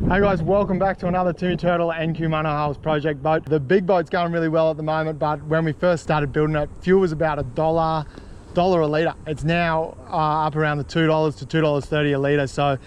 Hey guys, welcome back to another Timmy Turtle NQ Monohulls project boat. The big boat's going really well at the moment, but when we first started building it, fuel was about $1 a litre. It's now up around the $2 to $2.30 a litre. So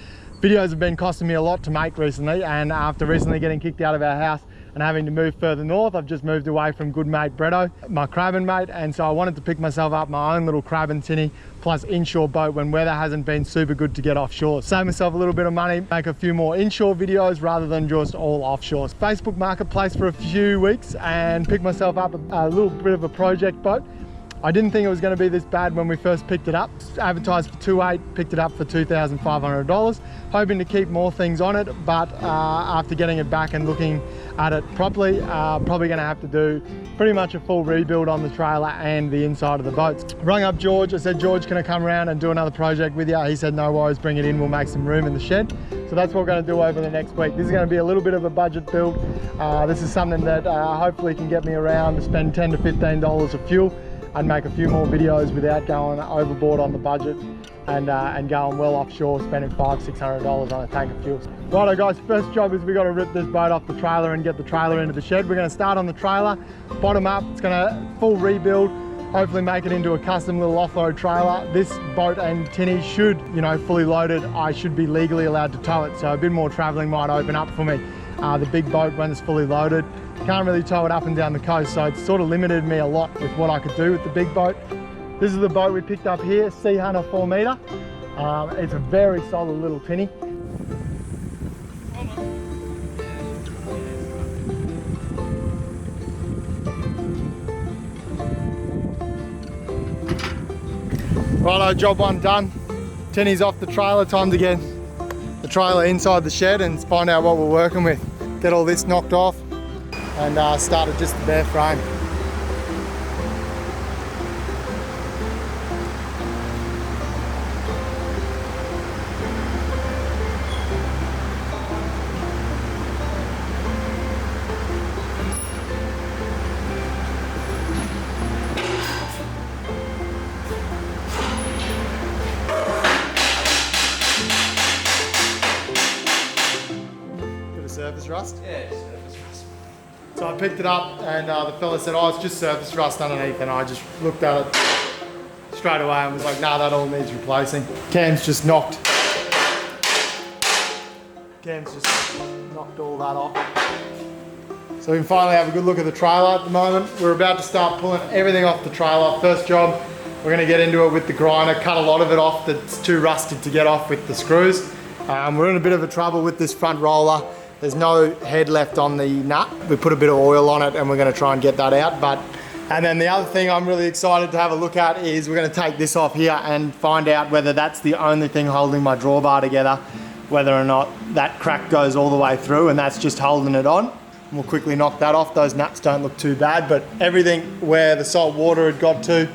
videos have been costing me a lot to make recently, and after recently getting kicked out of our house and having to move further north, I've just moved away from good mate Bretto, my crabbing mate, and so I wanted to pick myself up my own little crabbing tinny plus inshore boat when weather hasn't been super good to get offshore. Save myself a little bit of money, make a few more inshore videos rather than just all offshore. Facebook Marketplace for a few weeks and pick myself up a little bit of a project boat. I didn't think it was going to be this bad when we first picked it up. Advertised for $2,800, picked it up for $2,500. Hoping to keep more things on it, but after getting it back and looking at it properly, probably going to have to do pretty much a full rebuild on the trailer and the inside of the boats. Rung up George, I said, George, can I come around and do another project with you? He said, no worries, bring it in, we'll make some room in the shed. So that's what we're going to do over the next week. This is going to be a little bit of a budget build. This is something that hopefully can get me around to spend $10 to $15 of fuel and make a few more videos without going overboard on the budget and going well offshore, spending $500–600 on a tank of fuel. Righto guys, first job is we got to rip this boat off the trailer and get the trailer into the shed. We're going to start on the trailer, bottom up. It's going to full rebuild, hopefully make it into a custom little off-road trailer. This boat and tinny should, fully loaded, I should be legally allowed to tow it, so a bit more traveling might open up for me. The big boat, when it's fully loaded, can't really tow it up and down the coast, so it's sort of limited me a lot with what I could do with the big boat. This is the boat we picked up here, Sea Hunter 4 metre. It's a very solid little tinny. Righto, job one done. Tinny's off the trailer, time to get the trailer inside the shed and find out what we're working with. Get all this knocked off and start at just the bare frame. Surface rust? Yeah, surface rust. So I picked it up and the fella said, oh, it's just surface rust underneath, and I just looked at it straight away and was like, nah, that all needs replacing. Cam's just knocked all that off. So we can finally have a good look at the trailer at the moment. We're about to start pulling everything off the trailer. First job, we're gonna get into it with the grinder, cut a lot of it off that's too rusted to get off with the screws. We're in a bit of a trouble with this front roller. There's no head left on the nut. We put a bit of oil on it and we're gonna try and get that out. And then the other thing I'm really excited to have a look at is we're gonna take this off here and find out whether that's the only thing holding my drawbar together, whether or not that crack goes all the way through and that's just holding it on. And we'll quickly knock that off. Those nuts don't look too bad, but everything where the salt water had got to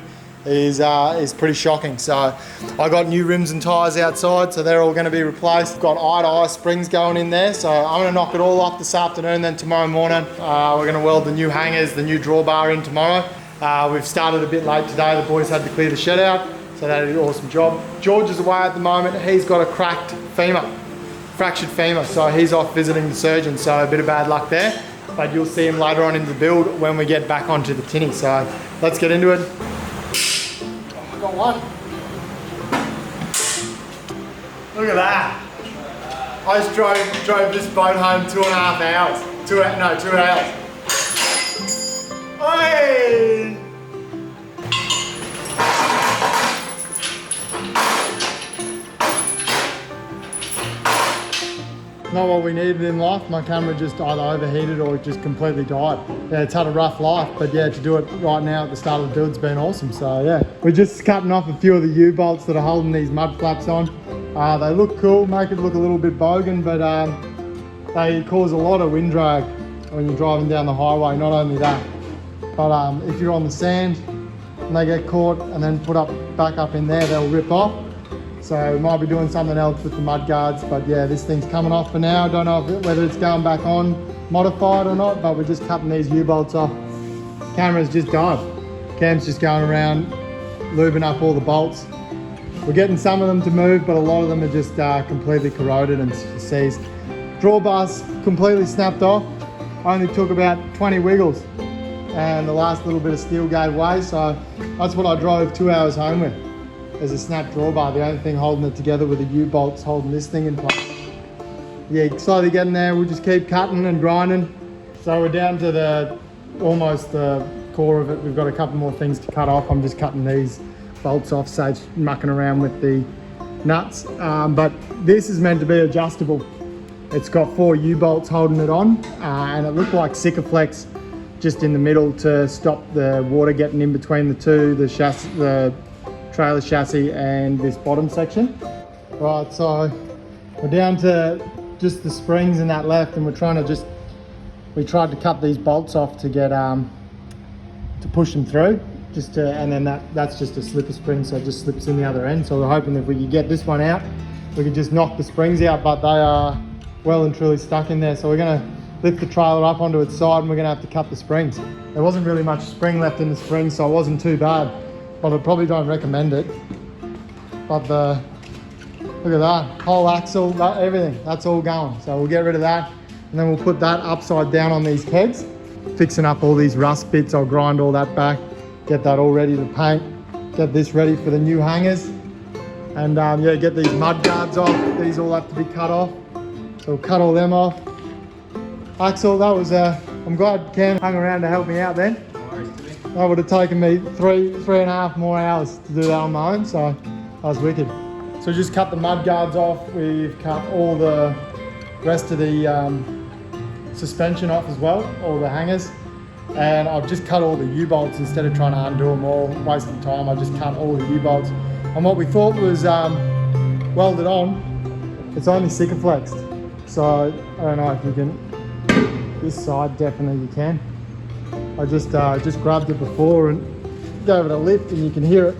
is pretty shocking. So I got new rims and tyres outside, so they're all going to be replaced. Got eye-to-eye springs going in there, so I'm going to knock it all off this afternoon. Then tomorrow morning we're going to weld the new hangers, the new drawbar in tomorrow. We've started a bit late today. The boys had to clear the shed out, so they did an awesome job. George is away at the moment. He's got a cracked femur, fractured femur, so he's off visiting the surgeon, so a bit of bad luck there, but you'll see him later on in the build when we get back onto the tinny. So let's get into it. Got one. Look at that. I just drove this boat home 2.5 hours. 2 hours. Hey! Not what we needed in life. My camera just either overheated or it just completely died. Yeah, it's had a rough life, but yeah, to do it right now at the start of the build's been awesome. So yeah, we're just cutting off a few of the U-bolts that are holding these mud flaps on. They look cool, make it look a little bit bogan, but they cause a lot of wind drag when you're driving down the highway. Not only that, but if you're on the sand and they get caught and then put back up in there, they'll rip off. So we might be doing something else with the mud guards, but yeah, this thing's coming off for now. Don't know whether it's going back on modified or not, but we're just cutting these U-bolts off. Camera's just died. Cam's just going around lubing up all the bolts. We're getting some of them to move, but a lot of them are just completely corroded and seized. drawbar's completely snapped off. Only took about 20 wiggles and the last little bit of steel gave way, so that's what I drove 2 hours home with, as a snapped drawbar. The only thing holding it together with the U-bolts holding this thing in place. Yeah, slowly getting there. We'll just keep cutting and grinding. So we're down to almost the core of it. We've got a couple more things to cut off. I'm just cutting these bolts off, so it's mucking around with the nuts. But this is meant to be adjustable. It's got 4 U-bolts holding it on, and it looked like Sikaflex just in the middle to stop the water getting in between the two, the chassis, the trailer chassis and this bottom section. Right, so we're down to just the springs and that left, and we're trying to we tried to cut these bolts off to get to push them through, and then that's just a slipper spring, so it just slips in the other end. So we're hoping if we could get this one out, we could just knock the springs out, but they are well and truly stuck in there. So we're going to lift the trailer up onto its side and we're going to have to cut the springs. There wasn't really much spring left in the springs, so it wasn't too bad, but I probably don't recommend it. But look at that, whole axle, everything, that's all going. So we'll get rid of that, and then we'll put that upside down on these kegs. Fixing up all these rust bits, I'll grind all that back, get that all ready to paint, get this ready for the new hangers, and yeah, get these mud guards off. These all have to be cut off, so we'll cut all them off. Axel, that was I'm glad Cam hung around to help me out then. That would have taken me three and a half more hours to do that on my own, so that was wicked. So just cut the mud guards off. We've cut all the rest of the suspension off as well, all the hangers. And I've just cut all the U-bolts instead of trying to undo them all, wasting time. I just cut all the U-bolts. And what we thought was welded on, it's only Sikaflexed. So I don't know if you can, this side definitely you can. I just grabbed it before and gave it a lift, and you can hear it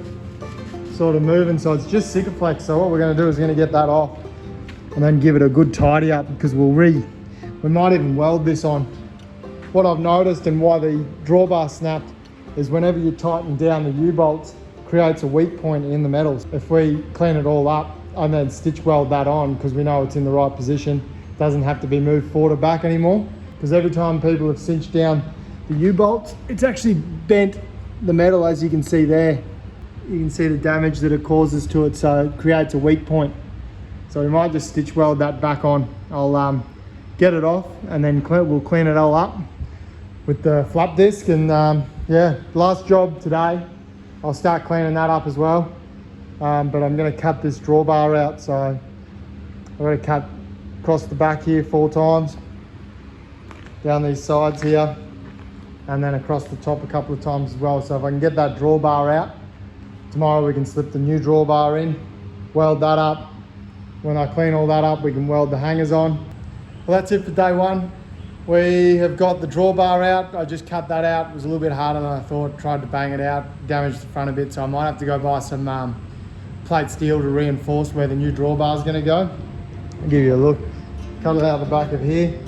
sort of moving. So it's just Sikaflex. So what we're going to do is we're going to get that off and then give it a good tidy up, because we might even weld this on. What I've noticed and why the drawbar snapped is whenever you tighten down the U-bolts, creates a weak point in the metals. If we clean it all up and then stitch weld that on, because we know it's in the right position, it doesn't have to be moved forward or back anymore. Because every time people have cinched down the U-bolts, it's actually bent the metal, as you can see there. You can see the damage that it causes to it, so it creates a weak point. So we might just stitch weld that back on. I'll get it off, and then we'll clean it all up with the flap disc. And yeah, last job today. I'll start cleaning that up as well. But I'm going to cut this drawbar out, so I'm going to cut across the back here 4 times, down these sides here, and then across the top a couple of times as well. So if I can get that drawbar out, tomorrow we can slip the new drawbar in, weld that up. When I clean all that up, we can weld the hangers on. Well, that's it for day one. We have got the drawbar out. I just cut that out. It was a little bit harder than I thought. Tried to bang it out, damaged the front a bit, so I might have to go buy some plate steel to reinforce where the new drawbar is going to go. I'll give you a look. Cut it out the back of here.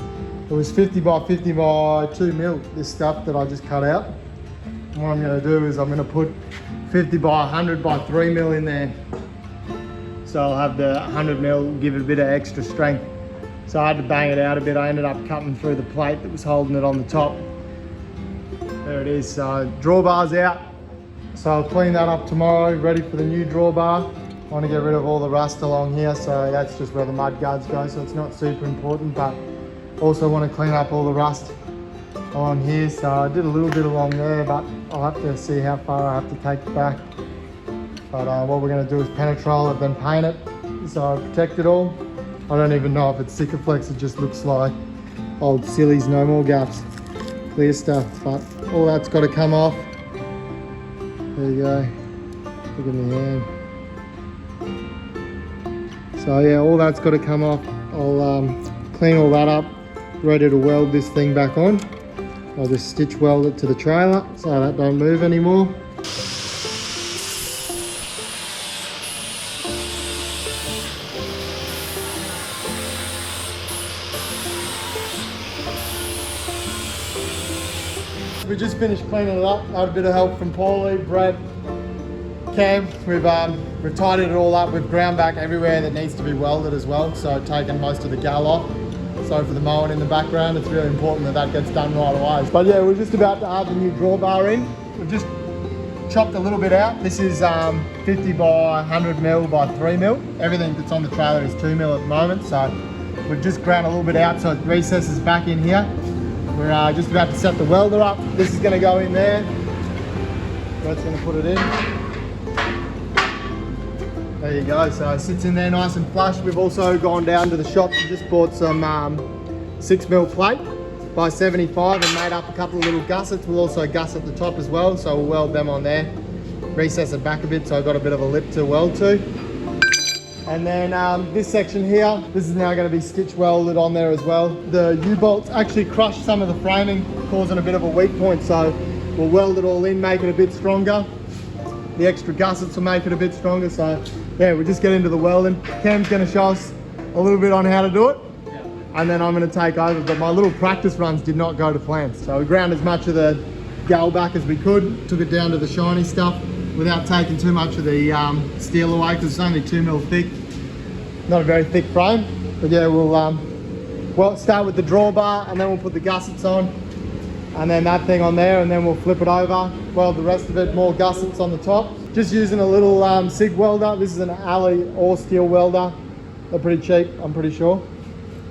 It was 50 by 50 by 2 mil, this stuff that I just cut out. And what I'm going to do is I'm going to put 50 by 100 by 3 mil in there. So I'll have the 100 mil, give it a bit of extra strength. So I had to bang it out a bit. I ended up cutting through the plate that was holding it on the top. There it is. So drawbar's out. So I'll clean that up tomorrow, ready for the new drawbar. I want to get rid of all the rust along here, so that's just where the mud guards go, so it's not super important, but also want to clean up all the rust on here. So I did a little bit along there, but I'll have to see how far I have to take it back. But what we're going to do is penetrol it, then paint it, so I protect it all. I don't even know if it's Sikaflex, it just looks like old sillies, no more gaps. Clear stuff, but all that's got to come off. There you go, look at my hand. So yeah, all that's got to come off. I'll clean all that up, ready to weld this thing back on. I'll just stitch weld it to the trailer so that don't move anymore. We just finished cleaning it up. I had a bit of help from Paulie, Brett, Cam. We've tidied it all up. We've ground back everywhere that needs to be welded as well. So taken most of the gal off. So for the mowing in the background, it's really important that that gets done right away. But yeah, we're just about to add the new drawbar in. We've just chopped a little bit out. This is 50 by 100 mil by 3 mil. Everything that's on the trailer is 2 mil at the moment. So we've just ground a little bit out so it recesses back in here. We're just about to set the welder up. This is going to go in there. That's going to put it in. There you go, so it sits in there nice and flush. We've also gone down to the shop and just bought some 6mm plate by 75 and made up a couple of little gussets. We'll also gusset the top as well, so we'll weld them on there. Recess it back a bit so I've got a bit of a lip to weld to. And then this section here, this is now going to be stitch welded on there as well. The U-bolts actually crushed some of the framing, causing a bit of a weak point, so we'll weld it all in, make it a bit stronger. The extra gussets will make it a bit stronger, so yeah, we'll just get into the welding. Cam's going to show us a little bit on how to do it, and then I'm going to take over. But my little practice runs did not go to plan, so we ground as much of the gal back as we could, took it down to the shiny stuff without taking too much of the steel away, because it's only 2 mil thick. Not a very thick frame, but yeah, we'll start with the drawbar, and then we'll put the gussets on, and then that thing on there, and then we'll flip it over, weld the rest of it, more gussets on the top. Just using a little SIG welder. This is an alley or steel welder. They're pretty cheap, I'm pretty sure.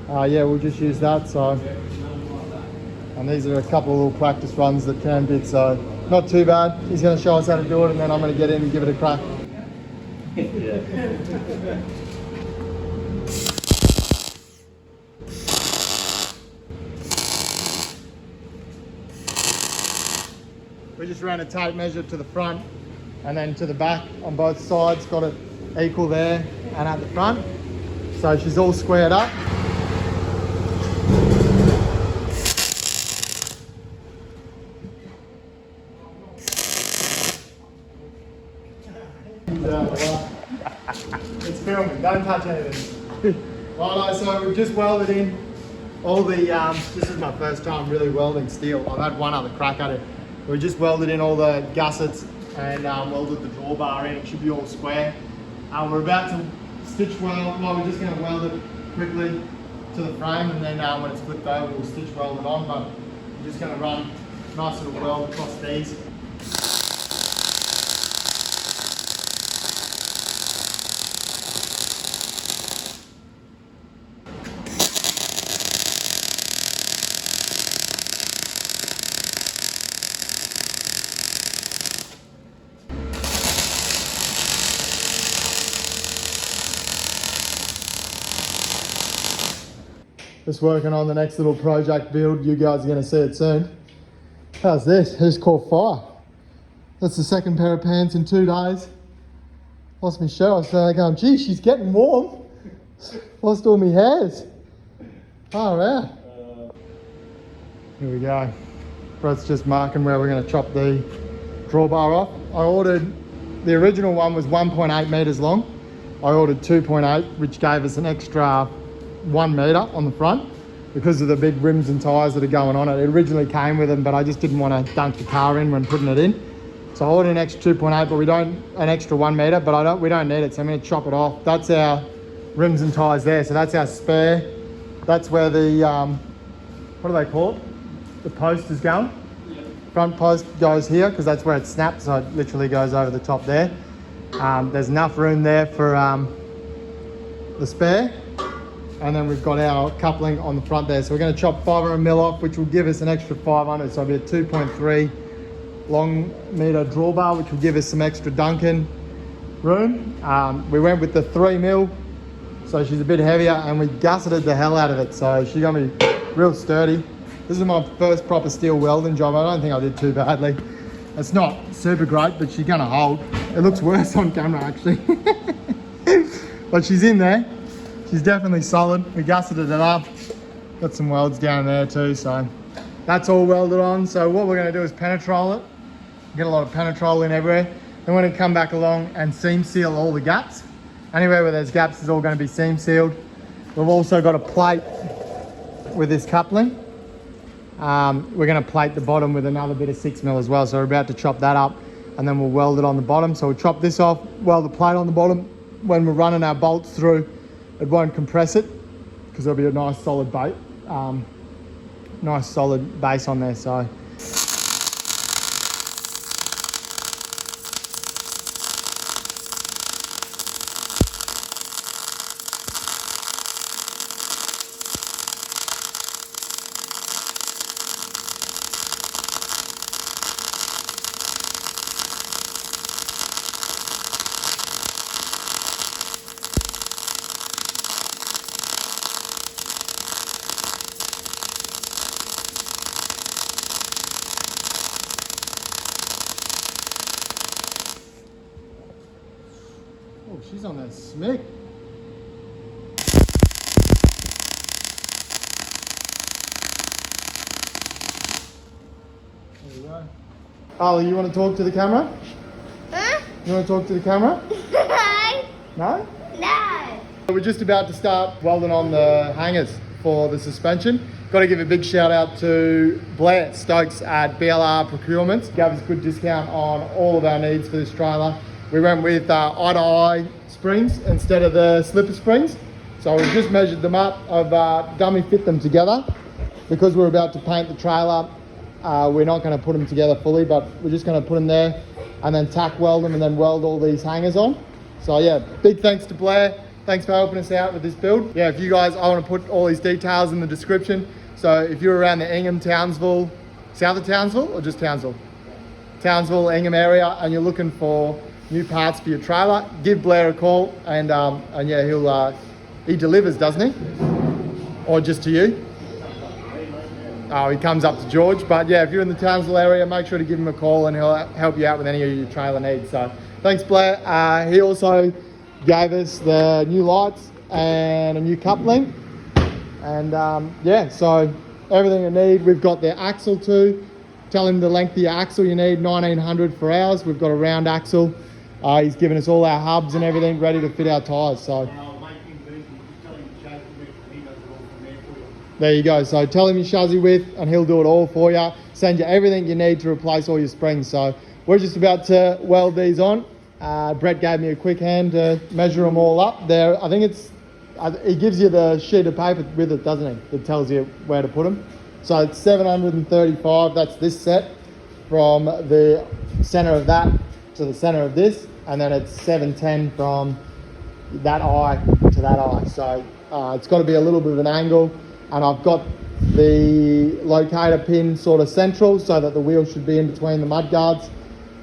Yeah, we'll just use that. So, and these are a couple of little practice runs that Cam did, so not too bad. He's going to show us how to do it, and then I'm going to get in and give it a crack. We just ran a tape measure to the front and then to the back on both sides, got it equal there and at the front. So she's all squared up. It's filming, don't touch anything. Righto, so we've just welded in all the, this is my first time really welding steel. I've had one other crack at it. We just welded in all the gussets and welded the drawbar in. It should be all square. We're about to stitch weld. Well, we're just going to weld it quickly to the frame, and then when it's flipped over, we'll stitch weld it on. But we're just going to run a nice little weld across these. Just working on the next little project build. You guys are going to see it soon. How's this? I just caught fire. That's the second pair of pants in 2 days. Lost my shirt. I was starting going, gee, she's getting warm. Lost all my hairs. Oh, yeah. Here we go. Brett's just marking where we're going to chop the drawbar off. I ordered, the original one was 1.8 meters long. I ordered 2.8, which gave us an extra 1 meter on the front because of the big rims and tyres that are going on it. It originally came with them, but I just didn't want to dunk the car in when putting it in. So I ordered an extra 2.8, but we don't, an extra 1 meter, but we don't need it. So I'm going to chop it off. That's our rims and tyres there. So that's our spare. That's where the, what do they call it? The post is going. Yeah. Front post goes here because that's where it snaps. So it literally goes over the top there. There's enough room there for the spare. And then we've got our coupling on the front there. So we're going to chop 500 mil off, which will give us an extra 500. So it'll be a 2.3 long meter drawbar, which will give us some extra dunking room. We went with the 3 mil, so she's a bit heavier, and we gusseted the hell out of it. So she's going to be real sturdy. This is my first proper steel welding job. I don't think I did too badly. It's not super great, but she's going to hold. It looks worse on camera actually. But she's in there. She's definitely solid. We gusseted it up. Got some welds down there too, so that's all welded on. So what we're going to do is penetrol it. Get a lot of penetrol in everywhere. Then we're going to come back along and seam seal all the gaps. Anywhere where there's gaps is all going to be seam sealed. We've also got a plate with this coupling. We're going to plate the bottom with another bit of 6 mil as well. So we're about to chop that up, and then we'll weld it on the bottom. So we'll chop this off, weld the plate on the bottom. When we're running our bolts through, it won't compress it because there'll be a nice solid bait. nice solid base on there. So oh, she's on that smick. There you go. Ollie, you want to talk to the camera? Huh? You want to talk to the camera? No? No. We're just about to start welding on the hangers for the suspension. Got to give a big shout out to Blair Stokes at BLR Procurement. Gave us a good discount on all of our needs for this trailer. We went with eye-to-eye springs instead of the slipper springs. So we've just measured them up. I've dummy fit them together. Because we're about to paint the trailer, we're not going to put them together fully, but we're just going to put them there and then tack weld them and then weld all these hangers on. So yeah, big thanks to Blair. Thanks for helping us out with this build. Yeah, if you guys, I want to put all these details in the description. So if you're around the Ingham, Townsville, south of Townsville or just Townsville? Townsville, Ingham area, and you're looking for new parts for your trailer, give Blair a call and yeah, he delivers, doesn't he? Or just to you? Oh, he comes up to George. But yeah, if you're in the Townsville area, make sure to give him a call and he'll help you out with any of your trailer needs. So thanks, Blair. He also gave us the new lights and a new coupling. And yeah, so everything you need. We've got the axle too. Tell him the length of your axle you need, 1900 for ours. We've got a round axle. He's given us all our hubs and everything ready to fit our tyres. So there you go. So tell him your chassis width and he'll do it all for you. Send you everything you need to replace all your springs. So we're just about to weld these on. Brett gave me a quick hand to measure them all up there. I think it's, he gives you the sheet of paper with it, doesn't he? That tells you where to put them. So it's 735, that's this set, from the center of that to the center of this, and then it's 710 from that eye to that eye. So it's got to be a little bit of an angle, and I've got the locator pin sort of central so that the wheel should be in between the mud guards.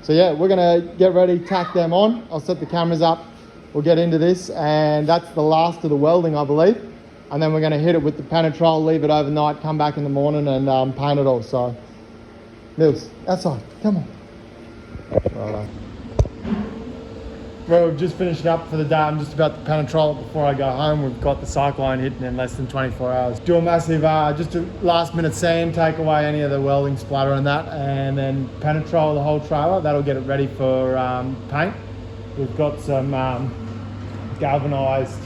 So yeah, we're gonna get ready, tack them on. I'll set the cameras up, we'll get into this, and that's the last of the welding, I believe. And then we're gonna hit it with the penetrol, leave it overnight, come back in the morning and paint it all. So, Mills, outside, come on. Righto. Well, we've just finished up for the day. I'm just about to penetrol it before I go home. We've got the cyclone hitting in less than 24 hours. Do a massive, just a last minute sand, take away any of the welding splatter and that, and then penetrol the whole trailer. That'll get it ready for paint. We've got some galvanized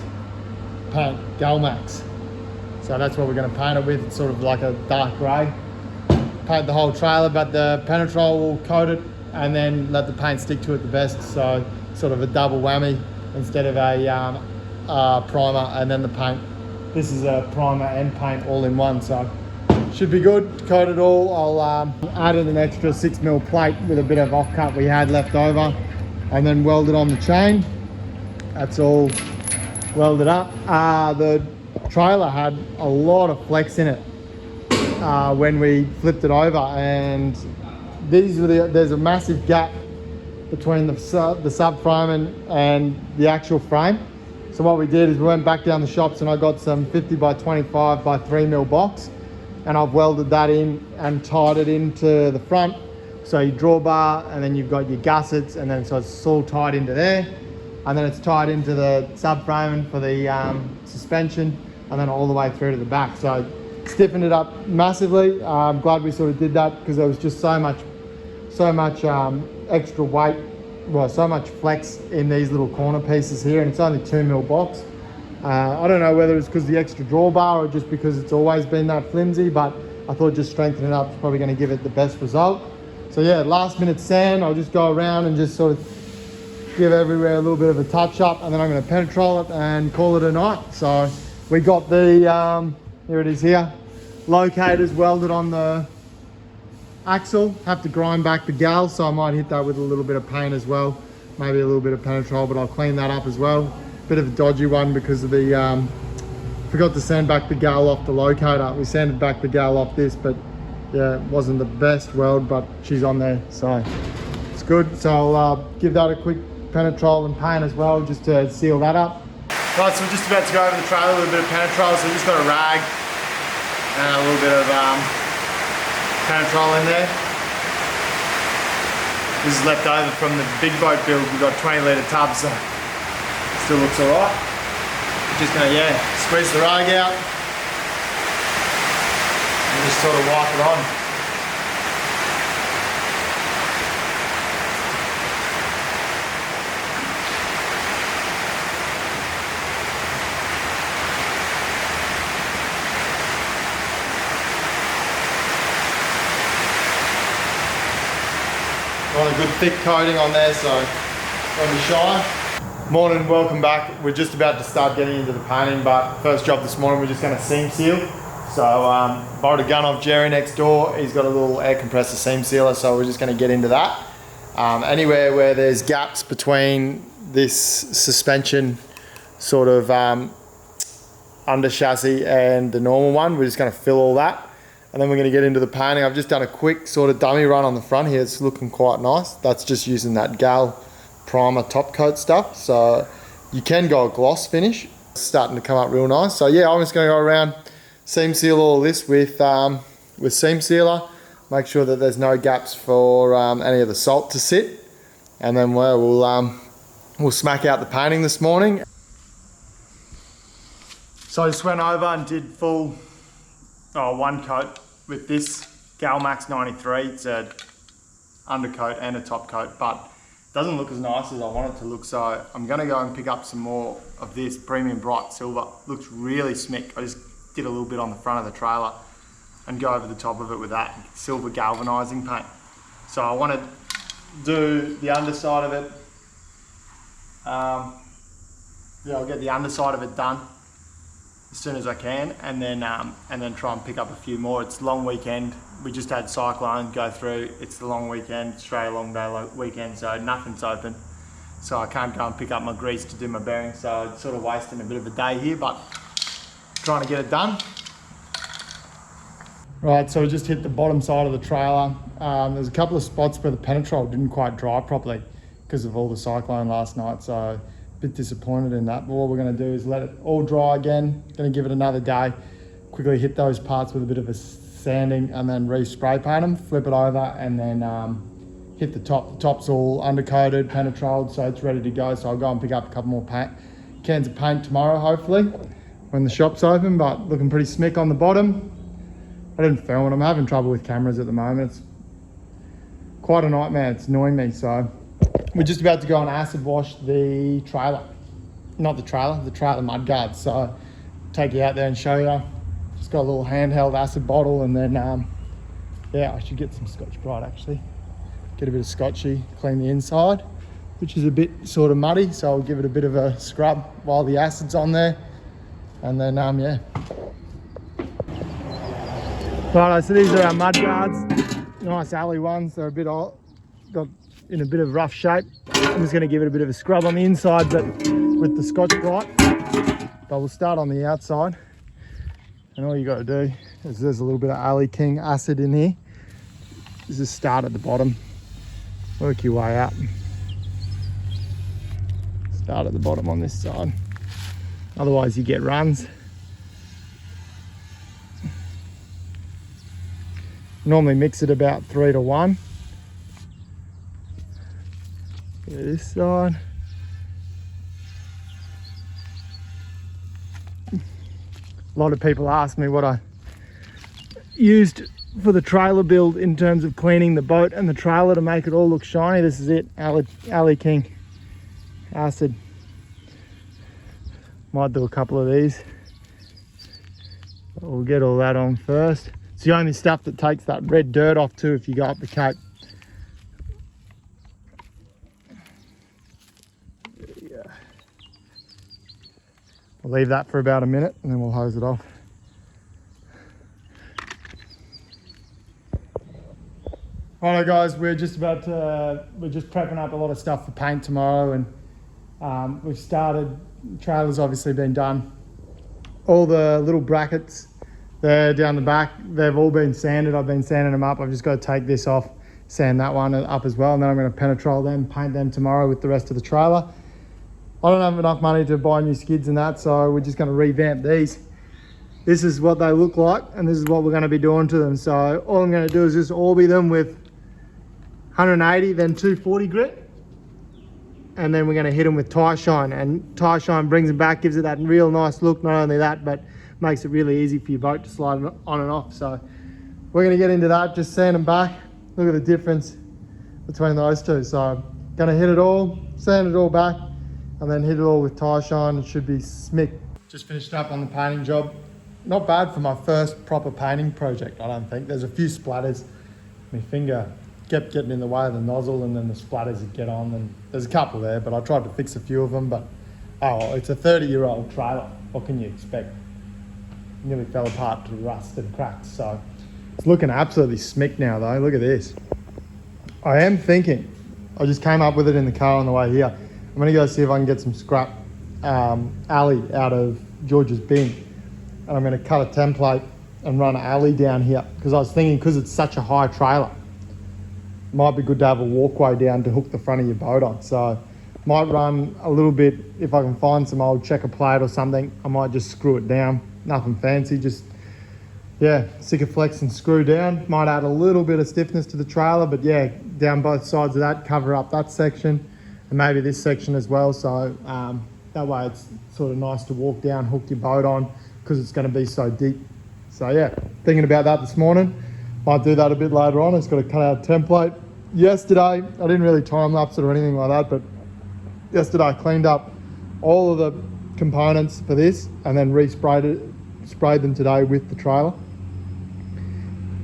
paint, Galmax. So that's what we're going to paint it with. It's sort of like a dark grey. Paint the whole trailer, but the penetrol will coat it and then let the paint stick to it the best. So sort of a double whammy instead of a primer and then the paint. This is a primer and paint all in one, so should be good. Coat it all. I'll add in an extra 6mm plate with a bit of offcut we had left over, and then weld it on the chain. That's all welded up. The trailer had a lot of flex in it when we flipped it over, and these were there's a massive gap between the subframe and the actual frame. So what we did is we went back down the shops and I got some 50 by 25 by 3mm box, and I've welded that in and tied it into the front. So your drawbar, and then you've got your gussets, and then so it's all tied into there, and then it's tied into the subframe for the suspension, and then all the way through to the back. So stiffened it up massively. I'm glad we sort of did that because there was just so much extra weight, well, so much flex in these little corner pieces here, and it's only 2mm box. I don't know whether it's because the extra drawbar or just because it's always been that flimsy, but I thought just strengthening it up is probably going to give it the best result. So yeah, last minute sand, I'll just go around and just sort of give everywhere a little bit of a touch up, and then I'm going to penetrol it and call it a night. So we got the, here it is here, locators welded on the axle. Have to grind back the gal, so I might hit that with a little bit of paint as well. Maybe a little bit of penetrol, but I'll clean that up as well. Bit of a dodgy one because of the, forgot to sand back the gal off the locator. We sanded back the gal off this, but yeah, it wasn't the best weld, but she's on there, so it's good. So I'll give that a quick penetrol and paint as well, just to seal that up. Right, so we're just about to go over the trailer with a bit of penetrol, so we've just got a rag and a little bit of penetrol in there. This is left over from the big boat build. We've got 20 litre tubs, so still looks all right. Just gonna, yeah, squeeze the rag out and just sort of wipe it on. Want a good thick coating on there, so when we shine. Morning, welcome back. We're just about to start getting into the painting, but first job this morning, we're just going to seam seal. So borrowed a gun off Jerry next door. He's got a little air compressor seam sealer, so we're just going to get into that. Anywhere where there's gaps between this suspension sort of under chassis and the normal one, we're just going to fill all that. And then we're going to get into the painting. I've just done a quick sort of dummy run on the front here. It's looking quite nice. That's just using that Gal primer top coat stuff. So you can go a gloss finish. It's starting to come up real nice. So yeah, I'm just going to go around, seam seal all this with seam sealer. Make sure that there's no gaps for any of the salt to sit. And then we'll smack out the painting this morning. So I just went over and did full one coat with this Galmax 93. It's a undercoat and a top coat, but it doesn't look as nice as I want it to look, so I'm going to go and pick up some more of this premium bright silver. Looks really smick. I just did a little bit on the front of the trailer and go over the top of it with that silver galvanizing paint. So I want to do the underside of it. Yeah, I'll get the underside of it done as soon as I can, and then try and pick up a few more. It's a long weekend. We just had cyclone go through. It's the long weekend, Australia long day weekend, so nothing's open. So I can't go and pick up my grease to do my bearings, so it's sort of wasting a bit of a day here, but trying to get it done. Right, so we just hit the bottom side of the trailer. There's a couple of spots where the penetrol didn't quite dry properly because of all the cyclone last night, so a bit disappointed in that. But what we're going to do is let it all dry again. Going to give it another day. Quickly hit those parts with a bit of a sanding and then re-spray paint them, flip it over, and then hit the top. The top's all undercoated, penetroled, so it's ready to go. So I'll go and pick up a couple more cans of paint tomorrow, hopefully, when the shop's open, but looking pretty smick on the bottom. I didn't film it. I'm having trouble with cameras at the moment. It's quite a nightmare. It's annoying me, so we're just about to go and acid wash the trailer. Not the trailer mud guards. So take you out there and show you. Just got a little handheld acid bottle, and then yeah, I should get some Scotch-Brite actually. Get a bit of Scotchy, clean the inside, which is a bit sort of muddy, so I'll give it a bit of a scrub while the acid's on there, and then yeah. Right, so these are our mud guards. Nice alley ones. They're a bit old, got in a bit of rough shape. I'm just going to give it a bit of a scrub on the inside, but with the Scotch-Brite. But we'll start on the outside, and all you got to do is there's a little bit of Alley King acid in here. Just start at the bottom, work your way up. Start at the bottom on this side. Otherwise, you get runs. Normally mix it about 3 to 1. This side. A lot of people ask me what I used for the trailer build in terms of cleaning the boat and the trailer to make it all look shiny. This is it, Alley King acid. Might do a couple of these. But we'll get all that on first. It's the only stuff that takes that red dirt off too if you go up the cape. Yeah. I'll leave that for about a minute and then we'll hose it off. Alright guys, we're just prepping up a lot of stuff for paint tomorrow, and we've started. The trailer's obviously been done. All the little brackets there down the back, they've all been sanded. I've been sanding them up. I've just got to take this off, sand that one up as well, and then I'm going to penetrol them, paint them tomorrow with the rest of the trailer. I don't have enough money to buy new skids and that, so we're just going to revamp these. This is what they look like, and this is what we're going to be doing to them. So all I'm going to do is just orby them with 180, then 240 grit, and then we're going to hit them with tie shine, and tie shine brings them back, gives it that real nice look. Not only that, but makes it really easy for your boat to slide on and off. So we're going to get into that, just sand them back. Look at the difference between those two. So going to hit it all, sand it all back, and then hit it all with tie shine. It should be smick. Just finished up on the painting job. Not bad for my first proper painting project, I don't think. There's a few splatters. My finger kept getting in the way of the nozzle, and then the splatters would get on, and there's a couple there, but I tried to fix a few of them. But oh, it's a 30-year-old trailer. What can you expect? Nearly fell apart to rust and cracks. So it's looking absolutely smick now though. Look at this. I am thinking, I just came up with it in the car on the way here. I'm gonna go see if I can get some scrap alley out of George's bin, and I'm gonna cut a template and run an alley down here, because I was thinking, because it's such a high trailer, it might be good to have a walkway down to hook the front of your boat on. So might run a little bit, if I can find some old checker plate or something, I might just screw it down. Nothing fancy, just yeah, Sikaflex and screw down. Might add a little bit of stiffness to the trailer, but yeah, down both sides of that, cover up that section and maybe this section as well. So that way it's sort of nice to walk down, hook your boat on, because it's going to be so deep. So yeah, thinking about that this morning. Might do that a bit later on. It's got to cut out a template. Yesterday, I didn't really time lapse it or anything like that, but yesterday I cleaned up all of the components for this and then sprayed them today with the trailer.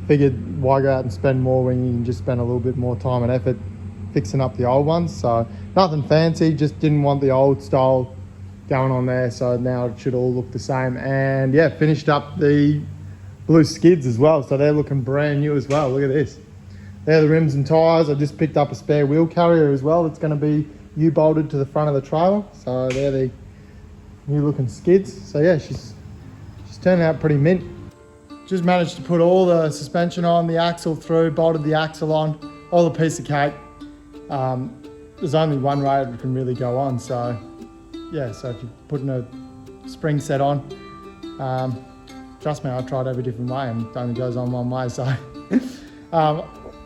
Figured why go out and spend more when you can just spend a little bit more time and effort fixing up the old ones. So nothing fancy, just didn't want the old style going on there, so now it should all look the same. And yeah, finished up the blue skids as well, so they're looking brand new as well. Look at this. They're the rims and tyres. I just picked up a spare wheel carrier as well that's going to be U-bolted to the front of the trailer. So they're the new looking skids. So yeah, she's turning out pretty mint. Just managed to put all the suspension on, the axle through, bolted the axle on, all the piece of cake. There's only one way it can really go on, so yeah, so if you're putting a spring set on, trust me, I've tried every different way and it only goes on one way. So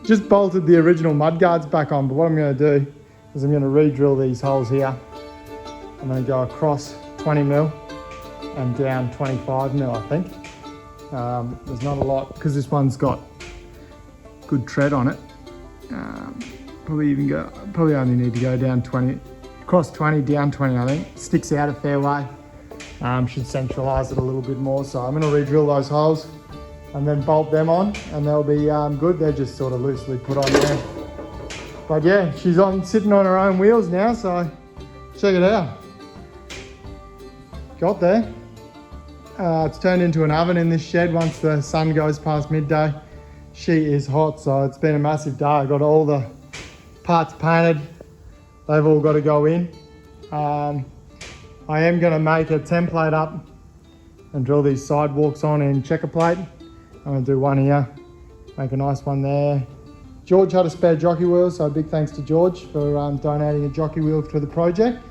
just bolted the original mudguards back on, but what I'm going to do is I'm going to re-drill these holes here. I'm going to go across 20 mil and down 25 mil, I think. There's not a lot, because this one's got good tread on it. Probably only need to go down 20, across 20, down 20, I think. Sticks out a fair way. Should centralise it a little bit more. So I'm going to re-drill those holes and then bolt them on, and they'll be good. They're just sort of loosely put on there. But yeah, she's sitting on her own wheels now, so check it out. Got there. It's turned into an oven in this shed once the sun goes past midday. She is hot, so it's been a massive day. I got all the parts painted. They've all got to go in. I am going to make a template up and drill these sidewalks on in checker plate. I'm going to do one here, make a nice one there. George had a spare jockey wheel, so big thanks to George for donating a jockey wheel to the project.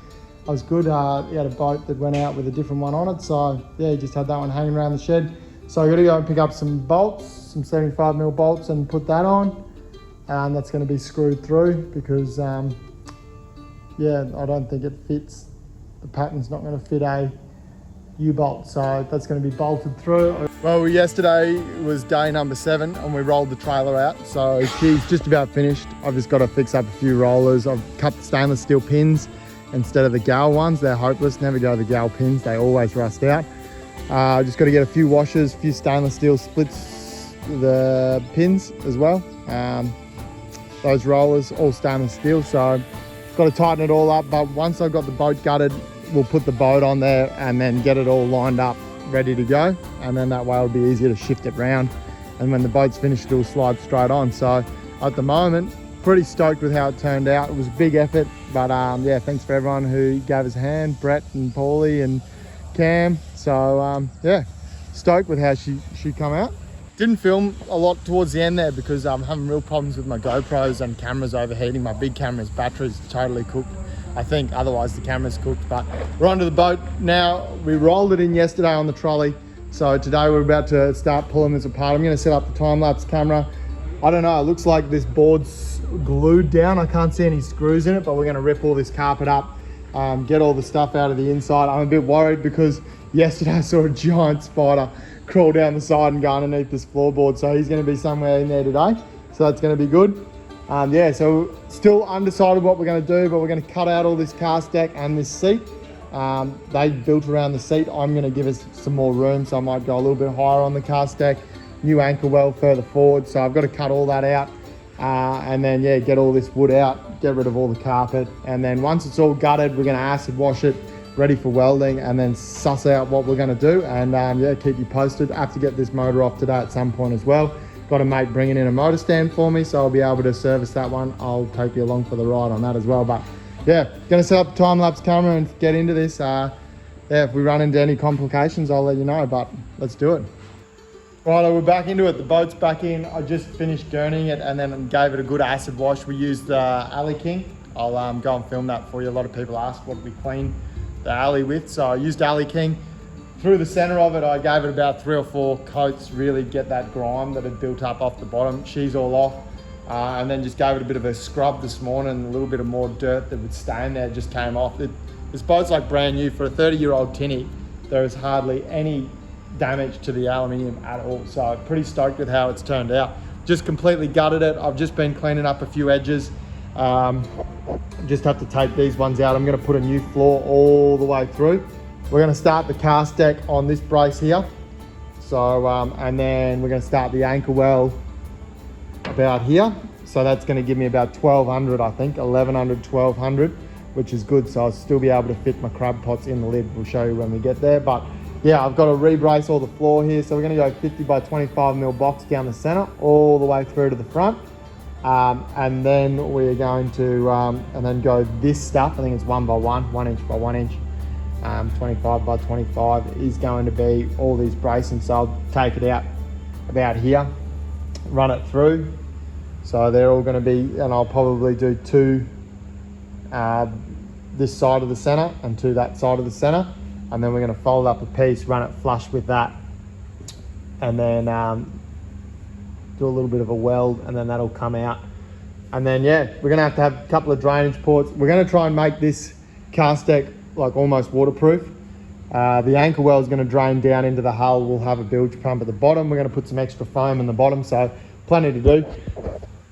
That was good. He had a boat that went out with a different one on it, so yeah, he just had that one hanging around the shed. So I got to go and pick up some bolts, some 75mm bolts, and put that on. And that's going to be screwed through because yeah, I don't think it fits. The pattern's not going to fit a U-bolt, so that's going to be bolted through. Well, yesterday was day number 7 and we rolled the trailer out, so she's just about finished. I've just got to fix up a few rollers. I've cut the stainless steel pins instead of the gal ones. They're hopeless. Never go the gal pins, they always rust out. Just got to get a few washers, a few stainless steel splits, the pins as well. Those rollers, all stainless steel, so got to tighten it all up. But once I've got the boat gutted, we'll put the boat on there and then get it all lined up, ready to go. And then that way it'll be easier to shift it round. And when the boat's finished, it'll slide straight on. So at the moment, pretty stoked with how it turned out. It was a big effort, but yeah, thanks for everyone who gave us a hand, Brett and Paulie and Cam. So yeah, stoked with how she come out. Didn't film a lot towards the end there because I'm having real problems with my GoPros and cameras overheating. My big camera's battery's totally cooked. I think otherwise the camera's cooked, but we're onto the boat now. We rolled it in yesterday on the trolley. So today we're about to start pulling this apart. I'm gonna set up the time-lapse camera. I don't know, it looks like this board's glued down. I can't see any screws in it, but we're gonna rip all this carpet up, get all the stuff out of the inside. I'm a bit worried because yesterday I saw a giant spider crawl down the side and go underneath this floorboard. So he's gonna be somewhere in there today. So that's gonna be good. Yeah, so still undecided what we're gonna do, but we're gonna cut out all this cast deck and this seat. They built around the seat. I'm gonna give us some more room, so I might go a little bit higher on the cast deck. New anchor well further forward, so I've got to cut all that out. And then yeah, get all this wood out, get rid of all the carpet. And then once it's all gutted, we're gonna acid wash it, ready for welding, and then suss out what we're gonna do. And yeah, keep you posted. I have to get this motor off today at some point as well. Got a mate bringing in a motor stand for me, so I'll be able to service that one. I'll take you along for the ride on that as well. But yeah, gonna set up the time-lapse camera and get into this. Yeah, if we run into any complications, I'll let you know, but let's do it. Right, we're back into it. The boat's back in. I just finished gurneying it and then gave it a good acid wash. We used Alley King. I'll go and film that for you. A lot of people ask what we clean the alley with, so I used Alley King. Through the center of it, I gave it about 3 or 4 coats, really get that grime that had built up off the bottom. She's all off. And then just gave it a bit of a scrub this morning. A little bit of more dirt that would stay in there just came off. This boat's like brand new. For a 30-year-old tinny, there is hardly any damage to the aluminium at all. So pretty stoked with how it's turned out. Just completely gutted it. I've just been cleaning up a few edges. Just have to take these ones out. I'm gonna put a new floor all the way through. We're gonna start the cast deck on this brace here. So, and then we're gonna start the anchor well about here. So that's gonna give me about 1200, I think, 1100, 1200, which is good. So I'll still be able to fit my crab pots in the lid. We'll show you when we get there. But yeah, I've got to rebrace all the floor here. So we're gonna go 50 by 25 mil box down the center, all the way through to the front. And then we're going to, and then go this stuff. I think it's 1 by 1, 1 inch by 1 inch. 25 by 25 is going to be all these bracing. So I'll take it out about here, run it through. So they're all going to be, and I'll probably do 2 this side of the center and 2 that side of the center. And then we're going to fold up a piece, run it flush with that, and then do a little bit of a weld, and then that'll come out. And then yeah, we're going to have a couple of drainage ports. We're going to try and make this cast deck like almost waterproof. The anchor well is going to drain down into the hull. We'll have a bilge pump at the bottom. We're going to put some extra foam in the bottom, so plenty to do.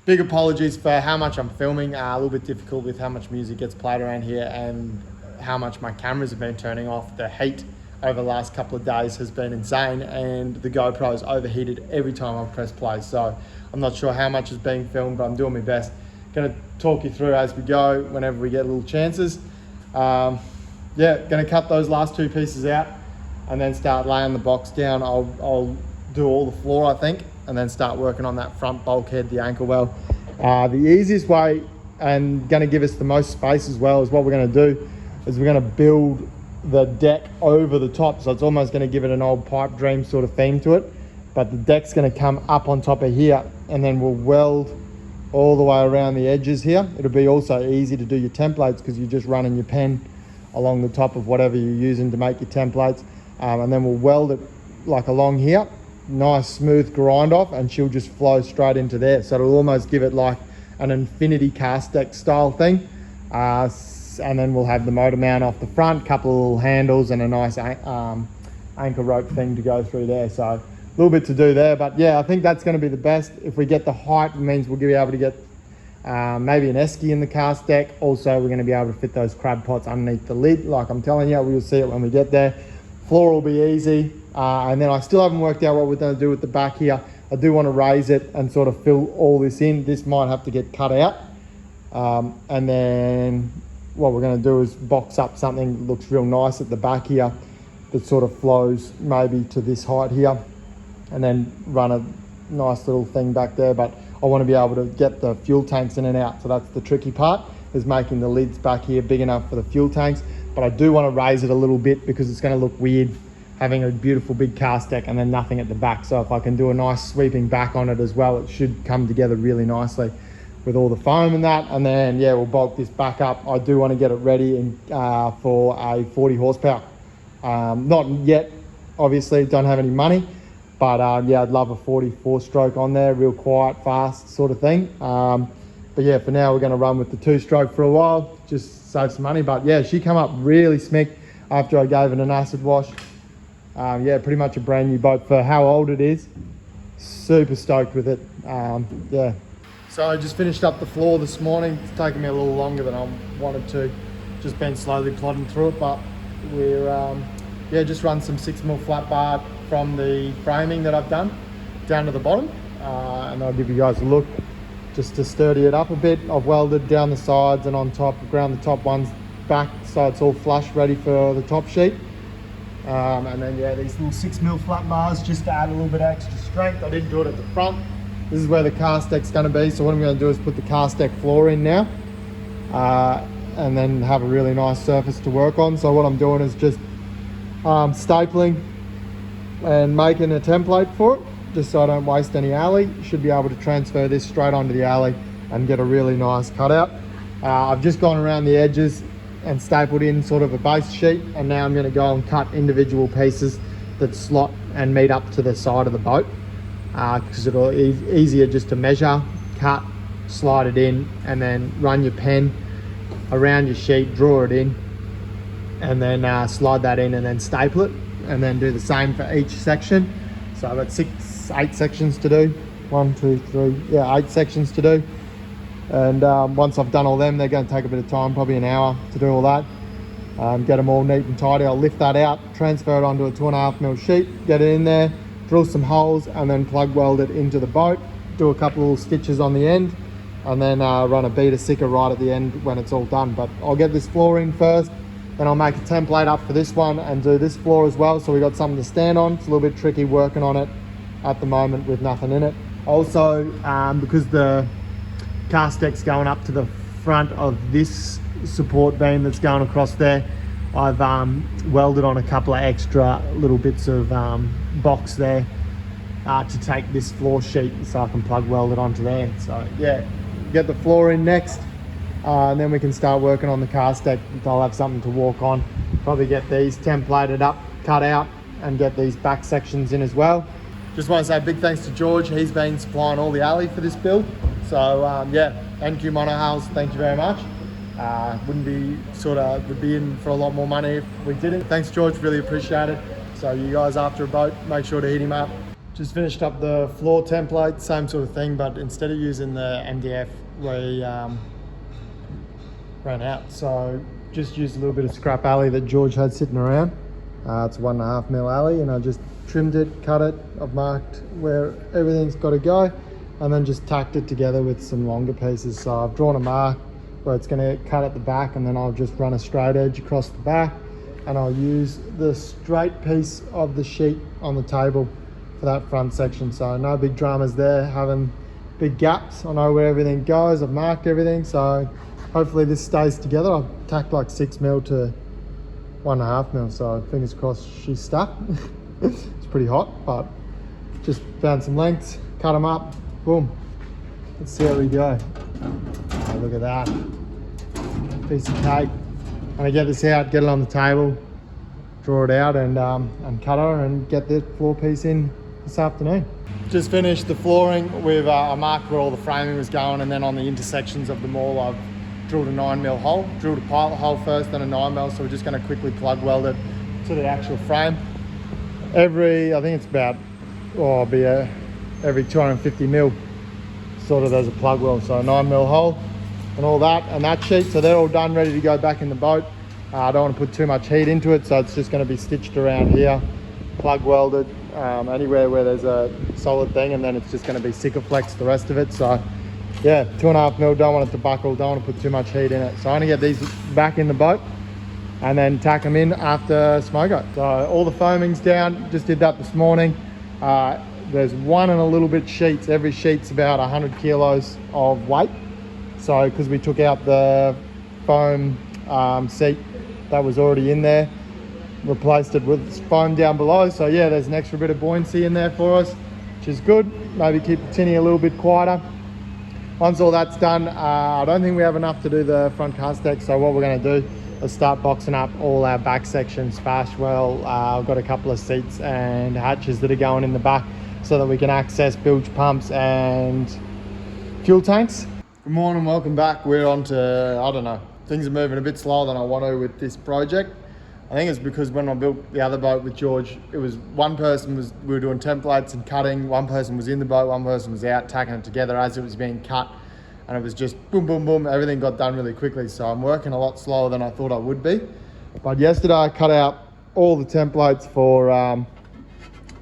Big apologies for how much I'm filming. A little bit difficult with how much music gets played around here and how much my cameras have been turning off. The heat over the last couple of days has been insane, and the GoPro's overheated every time I've pressed play. So I'm not sure how much is being filmed, but I'm doing my best. Going to talk you through as we go whenever we get little chances. Yeah, going to cut those last 2 pieces out and then start laying the box down. I'll do all the floor, I think, and then start working on that front bulkhead, the anchor well. The easiest way, and going to give us the most space as well, is what we're going to do is we're going to build the deck over the top. So it's almost going to give it an old pipe dream sort of theme to it, but the deck's going to come up on top of here, and then we'll weld all the way around the edges here. It'll be also easy to do your templates because you're just running your pen along the top of whatever you're using to make your templates. And then we'll weld it like along here, nice smooth grind off, and she'll just flow straight into there. So it'll almost give it like an infinity cast deck style thing. And then we'll have the motor mount off the front, couple of little handles, and a nice anchor rope thing to go through there. So a little bit to do there, but yeah, I think that's going to be the best. If we get the height, it means we'll be able to get maybe an esky in the cast deck. Also, we're going to be able to fit those crab pots underneath the lid. Like I'm telling you, we'll see it when we get there. Floor will be easy. And then I still haven't worked out what we're going to do with the back here. I do want to raise it and sort of fill all this in. This might have to get cut out. And then what we're going to do is box up something that looks real nice at the back here that sort of flows maybe to this height here, and then run a nice little thing back there. But I want to be able to get the fuel tanks in and out. So that's the tricky part, is making the lids back here big enough for the fuel tanks. But I do want to raise it a little bit because it's going to look weird having a beautiful big cast deck and then nothing at the back. So if I can do a nice sweeping back on it as well, it should come together really nicely with all the foam and that. And then yeah, we'll bulk this back up. I do want to get it ready for a 40 horsepower. Not yet, obviously, don't have any money, but yeah, I'd love a 44 stroke on there, real quiet, fast sort of thing. But yeah, for now we're going to run with the 2-stroke for a while, just save some money. But yeah, she come up really smick after I gave it an acid wash. Yeah, pretty much a brand new boat for how old it is. Super stoked with it. Yeah. So I just finished up the floor this morning. It's taken me a little longer than I wanted to. Just been slowly plodding through it, but we're yeah, just run some 6mm flat bar from the framing that I've done down to the bottom, and I'll give you guys a look just to sturdy it up a bit. I've welded down the sides and on top, ground the top ones back so it's all flush, ready for the top sheet. And then yeah, these little 6mm flat bars just to add a little bit of extra strength. I didn't do it at the front. This is where the cast deck's going to be, so what I'm going to do is put the cast deck floor in now, and then have a really nice surface to work on. So what I'm doing is just stapling and making a template for it, just so I don't waste any alley. Should be able to transfer this straight onto the alley and get a really nice cutout. I've just gone around the edges and stapled in sort of a base sheet, and now I'm going to go and cut individual pieces that slot and meet up to the side of the boat, because it'll be easier just to measure, cut, slide it in, and then run your pen around your sheet, draw it in, and then slide that in and then staple it, and then do the same for each section. So I've got 8 sections to do. 1, 2, 3, yeah, 8 sections to do. And once I've done all them, they're going to take a bit of time, probably an hour to do all that. Get them all neat and tidy. I'll lift that out, transfer it onto a 2.5mm sheet, get it in there, drill some holes, and then plug weld it into the boat. Do a couple of stitches on the end, and then run a bead of sicker right at the end when it's all done. But I'll get this floor in first, then I'll make a template up for this one and do this floor as well, so we got something to stand on. It's a little bit tricky working on it at the moment with nothing in it. Also, because the cast deck's going up to the front of this support beam that's going across there, I've welded on a couple of extra little bits of box there to take this floor sheet so I can plug weld it onto there. So yeah, get the floor in next, and then we can start working on the cast deck. I'll have something to walk on, probably get these templated up, cut out, and get these back sections in as well. Just want to say a big thanks to George. He's been supplying all the alley for this build. So yeah, NQ Monohulls, thank you very much. Would be in for a lot more money if we didn't. Thanks George, really appreciate it. So you guys after a boat, make sure to hit him up. Just finished up the floor template, same sort of thing, but instead of using the MDF, we ran out. So just used a little bit of scrap alley that George had sitting around. It's a 1.5mm alley, and I just trimmed it, cut it. I've marked where everything's got to go, and then just tacked it together with some longer pieces. So I've drawn a mark where it's going to cut at the back, and then I'll just run a straight edge across the back, and I'll use the straight piece of the sheet on the table for that front section. So no big dramas there, having big gaps. I know where everything goes, I've marked everything, so hopefully this stays together. I've tacked like 6mm to 1.5mm, so fingers crossed she's stuck. It's pretty hot, but just found some lengths, cut them up, boom. Let's see how we go. Oh, look at that, piece of cake. I'm gonna get this out, get it on the table, draw it out, and cut her and get the floor piece in this afternoon. Just finished the flooring with I marked where all the framing was going, and then on the intersections of them all I've drilled a 9mm hole. Drilled a pilot hole first, then a 9mm, so we're just going to quickly plug weld it to the actual frame. I think it's about, every 250mm sort of there's a plug weld, so a 9mm hole and all that, and that sheet. So they're all done, ready to go back in the boat. I don't want to put too much heat into it, so it's just going to be stitched around here, plug welded anywhere where there's a solid thing, and then it's just going to be Sikaflex the rest of it. So yeah, 2.5mm, don't want it to buckle, don't want to put too much heat in it. So I'm going to get these back in the boat and then tack them in after Smoko. So all the foaming's down, just did that this morning. there's 1 and a little bit sheets. Every sheet's about 100 kilos of weight. So because we took out the foam seat that was already in there, replaced it with foam down below. So yeah, there's an extra bit of buoyancy in there for us, which is good. Maybe keep the tinny a little bit quieter. Once all that's done, I don't think we have enough to do the front cast deck. So what we're going to do is start boxing up all our back sections fast. Well, I've got a couple of seats and hatches that are going in the back so that we can access bilge pumps and fuel tanks. Good morning, welcome back. We're on to, I don't know, things are moving a bit slower than I want to with this project. I think it's because when I built the other boat with George, it was we were doing templates and cutting, one person was in the boat, one person was out tacking it together as it was being cut, and it was just boom, boom, boom, everything got done really quickly. So I'm working a lot slower than I thought I would be. But yesterday I cut out all the templates for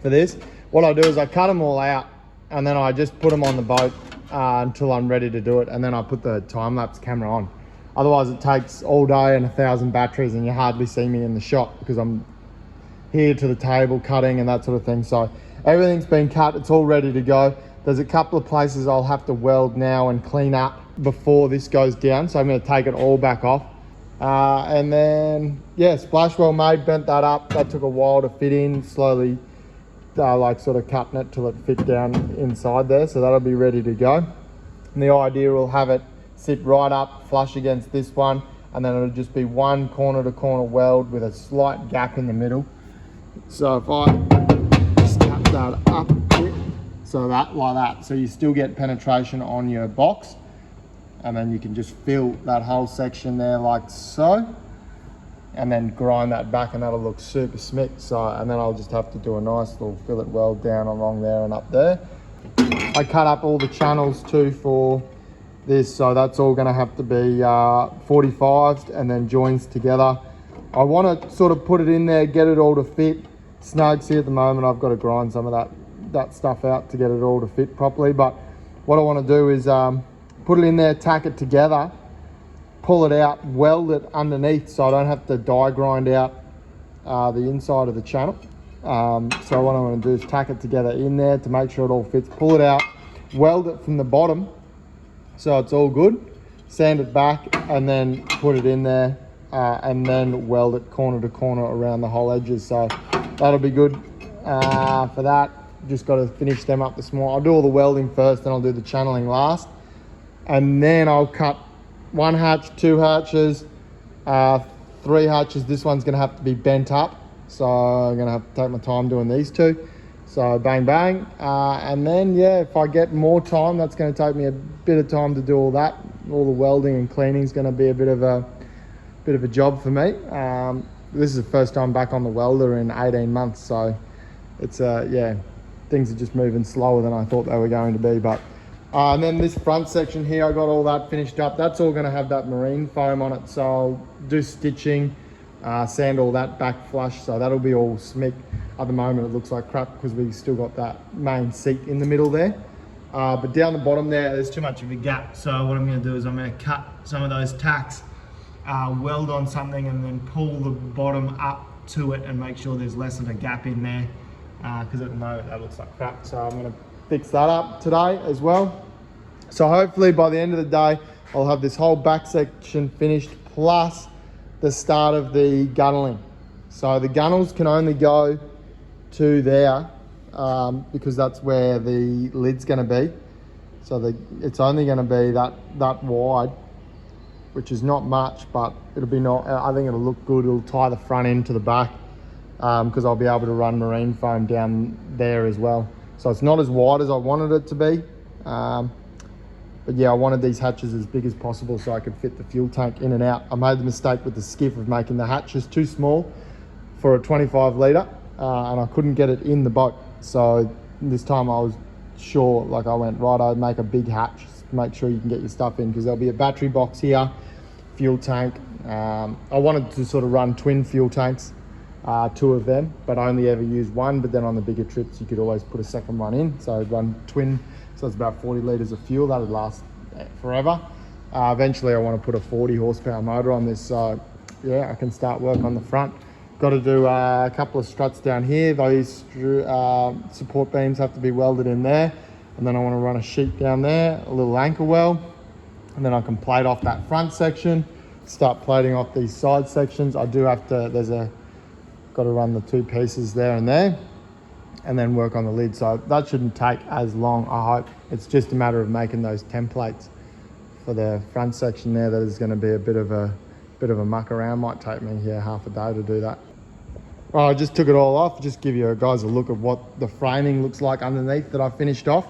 this. What I do is I cut them all out and then I just put them on the boat until I'm ready to do it, and then I put the time-lapse camera on. Otherwise it takes all day and 1,000 batteries and you hardly see me in the shop because I'm here to the table cutting and that sort of thing. So everything's been cut, it's all ready to go. There's a couple of places I'll have to weld now and clean up before this goes down. So I'm going to take it all back off. And then, yeah, splash well made, bent that up. That took a while to fit in, slowly like sort of cutting it till it fit down inside there. So that'll be ready to go. And the idea will have it sit right up flush against this one, and then it'll just be one corner to corner weld with a slight gap in the middle. So if I snap that up a bit, so that like that, so you still get penetration on your box, and then you can just fill that whole section there like so, and then grind that back and that'll look super smick. So, and then I'll just have to do a nice little fillet weld down along there and up there. I cut up all the channels too for this, so that's all going to have to be 45s and then joins together. I want to sort of put it in there, get it all to fit. Snug here at the moment, I've got to grind some of that stuff out to get it all to fit properly. But what I want to do is put it in there, tack it together, pull it out, weld it underneath so I don't have to die grind out the inside of the channel. So what I want to do is tack it together in there to make sure it all fits, pull it out, weld it from the bottom so it's all good, sand it back and then put it in there and then weld it corner to corner around the whole edges. So that'll be good for that. Just got to finish them up this morning. I'll do all the welding first, then I'll do the channeling last, and then I'll cut 1 hatch, 2 hatches, 3 hatches. This one's going to have to be bent up, so I'm going to have to take my time doing these 2. So bang bang, and then yeah, if I get more time, that's going to take me a bit of time to do all that. All the welding and cleaning is going to be a bit of a job for me. This is the first time back on the welder in 18 months, so it's yeah, things are just moving slower than I thought they were going to be. But and then this front section here, I got all that finished up. That's all going to have that marine foam on it, so I'll do stitching, sand all that back flush, so that'll be all smick. At the moment it looks like crap because we've still got that main seat in the middle there, but down the bottom there's too much of a gap. So what I'm going to do is I'm going to cut some of those tacks, weld on something and then pull the bottom up to it and make sure there's less of a gap in there, because at the moment that looks like crap. So I'm going to fix that up today as well. So hopefully by the end of the day I'll have this whole back section finished, plus the start of the gunneling. So the gunnels can only go to there because that's where the lid's going to be. So it's only going to be that wide, which is not much, but it'll be I think it'll look good. It'll tie the front end to the back because I'll be able to run marine foam down there as well. So it's not as wide as I wanted it to be, but yeah, I wanted these hatches as big as possible so I could fit the fuel tank in and out. I made the mistake with the skiff of making the hatches too small for a 25 litre, and I couldn't get it in the boat. So this time I was sure, like I went, right, I'd make a big hatch to make sure you can get your stuff in, because there'll be a battery box here, fuel tank. I wanted to sort of run twin fuel tanks, 2 of them, but I only ever use one. But then on the bigger trips you could always put a second one in, so I'd run twin, so it's about 40 litres of fuel. That would last forever. Eventually I want to put a 40 horsepower motor on this, so yeah, I can start work on the front. Got to do a couple of struts down here. Those support beams have to be welded in there. And then I want to run a sheet down there, a little anchor weld. And then I can plate off that front section, start plating off these side sections. I do have to, got to run the 2 pieces there, and then work on the lid. So that shouldn't take as long, I hope. It's just a matter of making those templates for the front section there. That is going to be a bit of a muck around. Might take me here half a day to do that. Well, I just took it all off, just give you guys a look of what the framing looks like underneath that I finished off.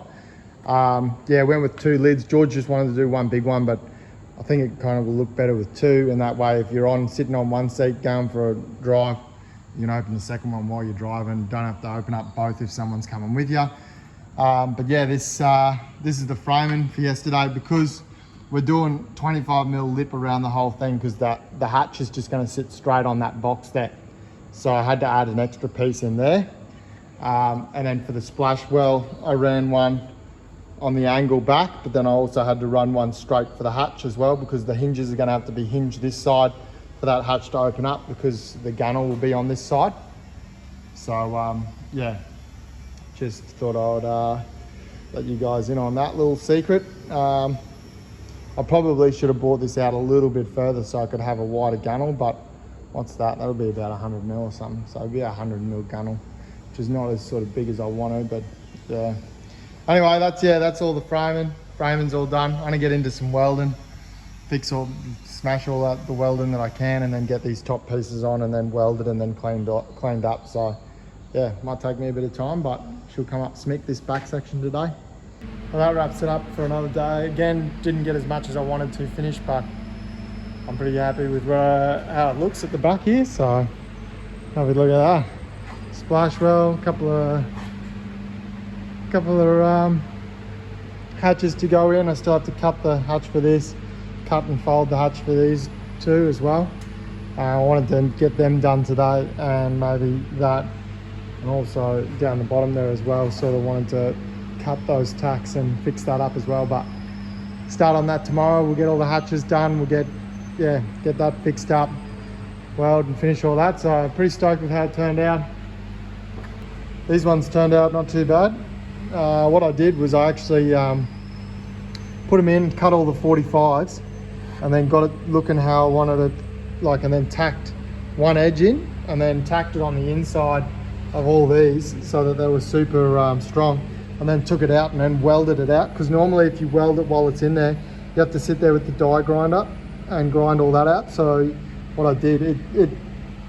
Yeah, went with 2 lids. George just wanted to do one big one, but I think it kind of will look better with 2, and that way if you're sitting on one seat going for a drive, you can open the second one while you're driving. Don't have to open up both if someone's coming with you. But yeah, this is the framing for yesterday, because we're doing 25mm lip around the whole thing, because the hatch is just going to sit straight on that box there. So I had to add an extra piece in there. And then for the splash well, I ran one on the angle back, but then I also had to run one straight for the hatch as well, because the hinges are going to have to be hinged this side for that hatch to open up, because the gunnel will be on this side. So yeah, just thought I would let you guys in on that little secret. I probably should have brought this out a little bit further so I could have a wider gunnel, but what's that? That'll be about 100mm or something. So it'll be a 100mm gunnel, which is not as sort of big as I wanted, but yeah. Anyway, that's all the framing. Framing's all done. I'm gonna get into some welding, smash all the welding that I can, and then get these top pieces on, and then welded and then cleaned up. So yeah, might take me a bit of time, but she'll come up smick this back section today. Well, that wraps it up for another day. Again, didn't get as much as I wanted to finish, but I'm pretty happy with how it looks at the back here. So have a look at that. Splash well, couple of hatches to go in. I still have to cut the hatch for this, cut and fold the hatch for these 2 as well. I wanted to get them done today, and maybe that, and also down the bottom there as well. Sort of wanted to cut those tacks and fix that up as well, but start on that tomorrow. We'll get all the hatches done. We'll get that fixed up, weld and finish all that. So I'm pretty stoked with how it turned out. These ones turned out not too bad. What I did was I actually put them in, cut all the 45s, and then got it looking how I wanted it, like, and then tacked one edge in, and then tacked it on the inside of all these so that they were super strong, and then took it out and then welded it out, because normally if you weld it while it's in there, you have to sit there with the die grinder and grind all that out. So what I did, it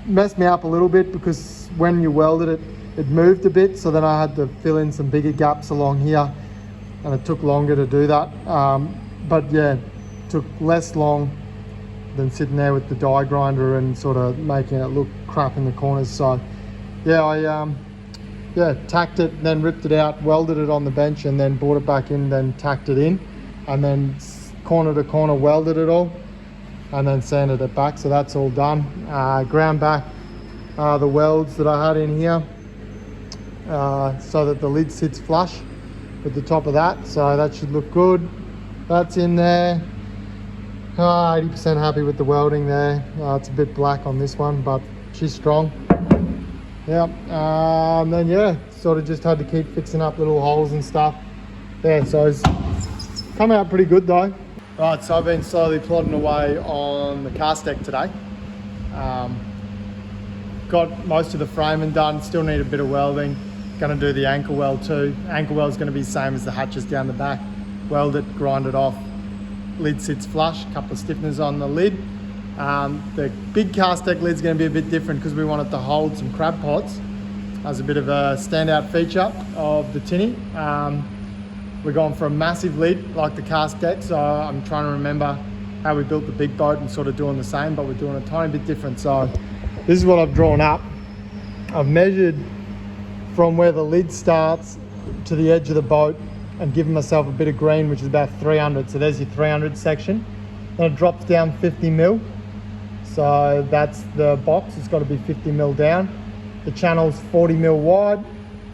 messed me up a little bit, because when you welded it, it moved a bit, so then I had to fill in some bigger gaps along here, and it took longer to do that. But yeah, took less long than sitting there with the die grinder and sort of making it look crap in the corners. So yeah, I tacked it, then ripped it out, welded it on the bench, and then brought it back in, then tacked it in, and then corner to corner welded it all, and then sanded it back. So that's all done. Ground back the welds that I had in here, so that the lid sits flush with the top of that. So that should look good. That's in there. 80% happy with the welding there. It's a bit black on this one, but she's strong. Yep. And then yeah, sort of just had to keep fixing up little holes and stuff. Yeah, so it's come out pretty good though. Right, so I've been slowly plodding away on the cast deck today. Got most of the framing done, still need a bit of welding. Gonna do the anchor weld too. Anchor weld's gonna be the same as the hatches down the back. Weld it, grind it off. Lid sits flush, a couple of stiffeners on the lid. The big cast deck lid's gonna be a bit different, because we want it to hold some crab pots as a bit of a standout feature of the tinny. We're going for a massive lid like the cast deck, so I'm trying to remember how we built the big boat and sort of doing the same, but we're doing a tiny bit different. So this is what I've drawn up. I've measured from where the lid starts to the edge of the boat and given myself a bit of green, which is about 300. So there's your 300 section. Then it drops down 50mm. So that's the box, it's got to be 50mm down. The channel's 40mm wide,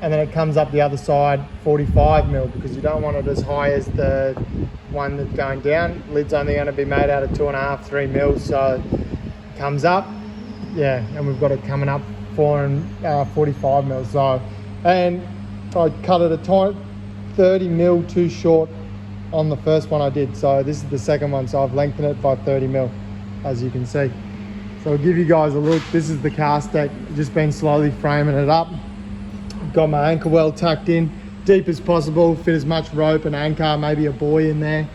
and then it comes up the other side 45mm, because you don't want it as high as the one that's going down. Lid's only going to be made out of 2.5–3mm, so it comes up. yeah, and we've got it coming up 45 mil. So, and I cut it a tiny 30 mil too short on the first one I did. So this is the second one. So I've lengthened it by 30 mil, as you can see. So I'll give you guys a look. This is the cast deck. Just been slowly framing it up. Got my anchor well tucked in, deep as possible, fit as much rope and anchor, maybe a buoy in there.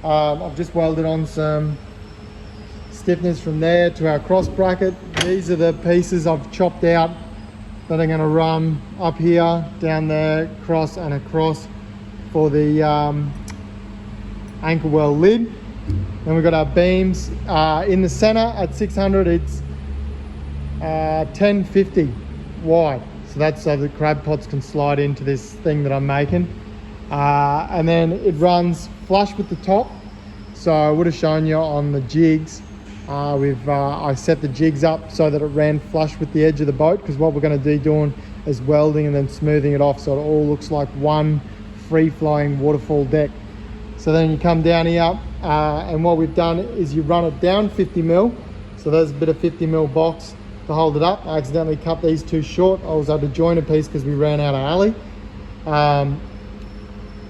I've just welded on some stiffness from there to our cross bracket. These are the pieces I've chopped out that are going to run up here, down there, across and across for the anchor well lid. Then we've got our beams in the center at 600. It's 1050 wide, so that's so the crab pots can slide into this thing that I'm making. And then it runs flush with the top. So I would have shown you on the jigs. I set the jigs up so that it ran flush with the edge of the boat, because what we're going to be doing is welding and then smoothing it off so it all looks like one free-flowing waterfall deck. So then you come down here, and what we've done is you run it down 50 mil. So there's a bit of 50 mil box to hold it up. I accidentally cut these too short. I was able to join a piece because we ran out of alley.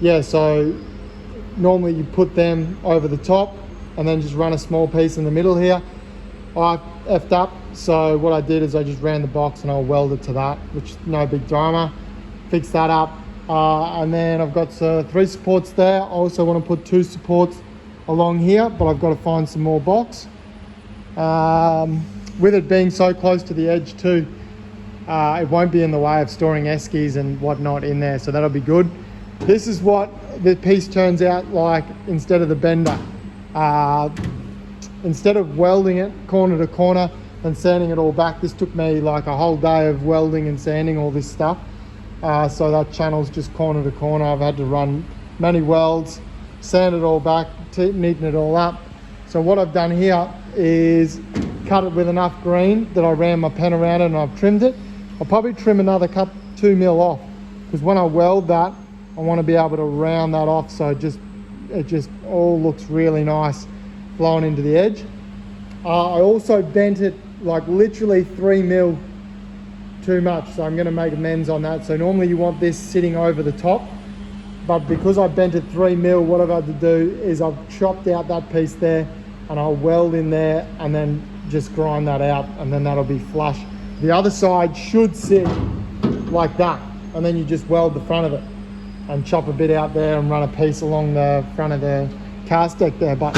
Yeah, so normally you put them over the top and then just run a small piece in the middle here. I effed up, so what I did is I just ran the box and I'll weld it to that, which is no big drama. Fix that up. And then I've got 3 supports there. I also want to put 2 supports along here, but I've got to find some more box. With it being so close to the edge too, it won't be in the way of storing eskies and whatnot in there, so that'll be good. This is what the piece turns out like instead of the bender. Instead of welding it corner to corner and sanding it all back, this took me like a whole day of welding and sanding all this stuff. So that channel's just corner to corner. I've had to run many welds, sand it all back, neaten it all up. So what I've done here is cut it with enough green that I ran my pen around it and I've trimmed it. I'll probably trim another cut 2 mil off, because when I weld that, I want to be able to round that off so it just all looks really nice flowing into the edge. I also bent it like literally 3 mil too much, so I'm going to make amends on that. So normally you want this sitting over the top, but because I bent it 3 mil, what I've had to do is I've chopped out that piece there and I'll weld in there and then just grind that out, and then that'll be flush. The other side should sit like that, and then you just weld the front of it and chop a bit out there and run a piece along the front of the cast deck there. But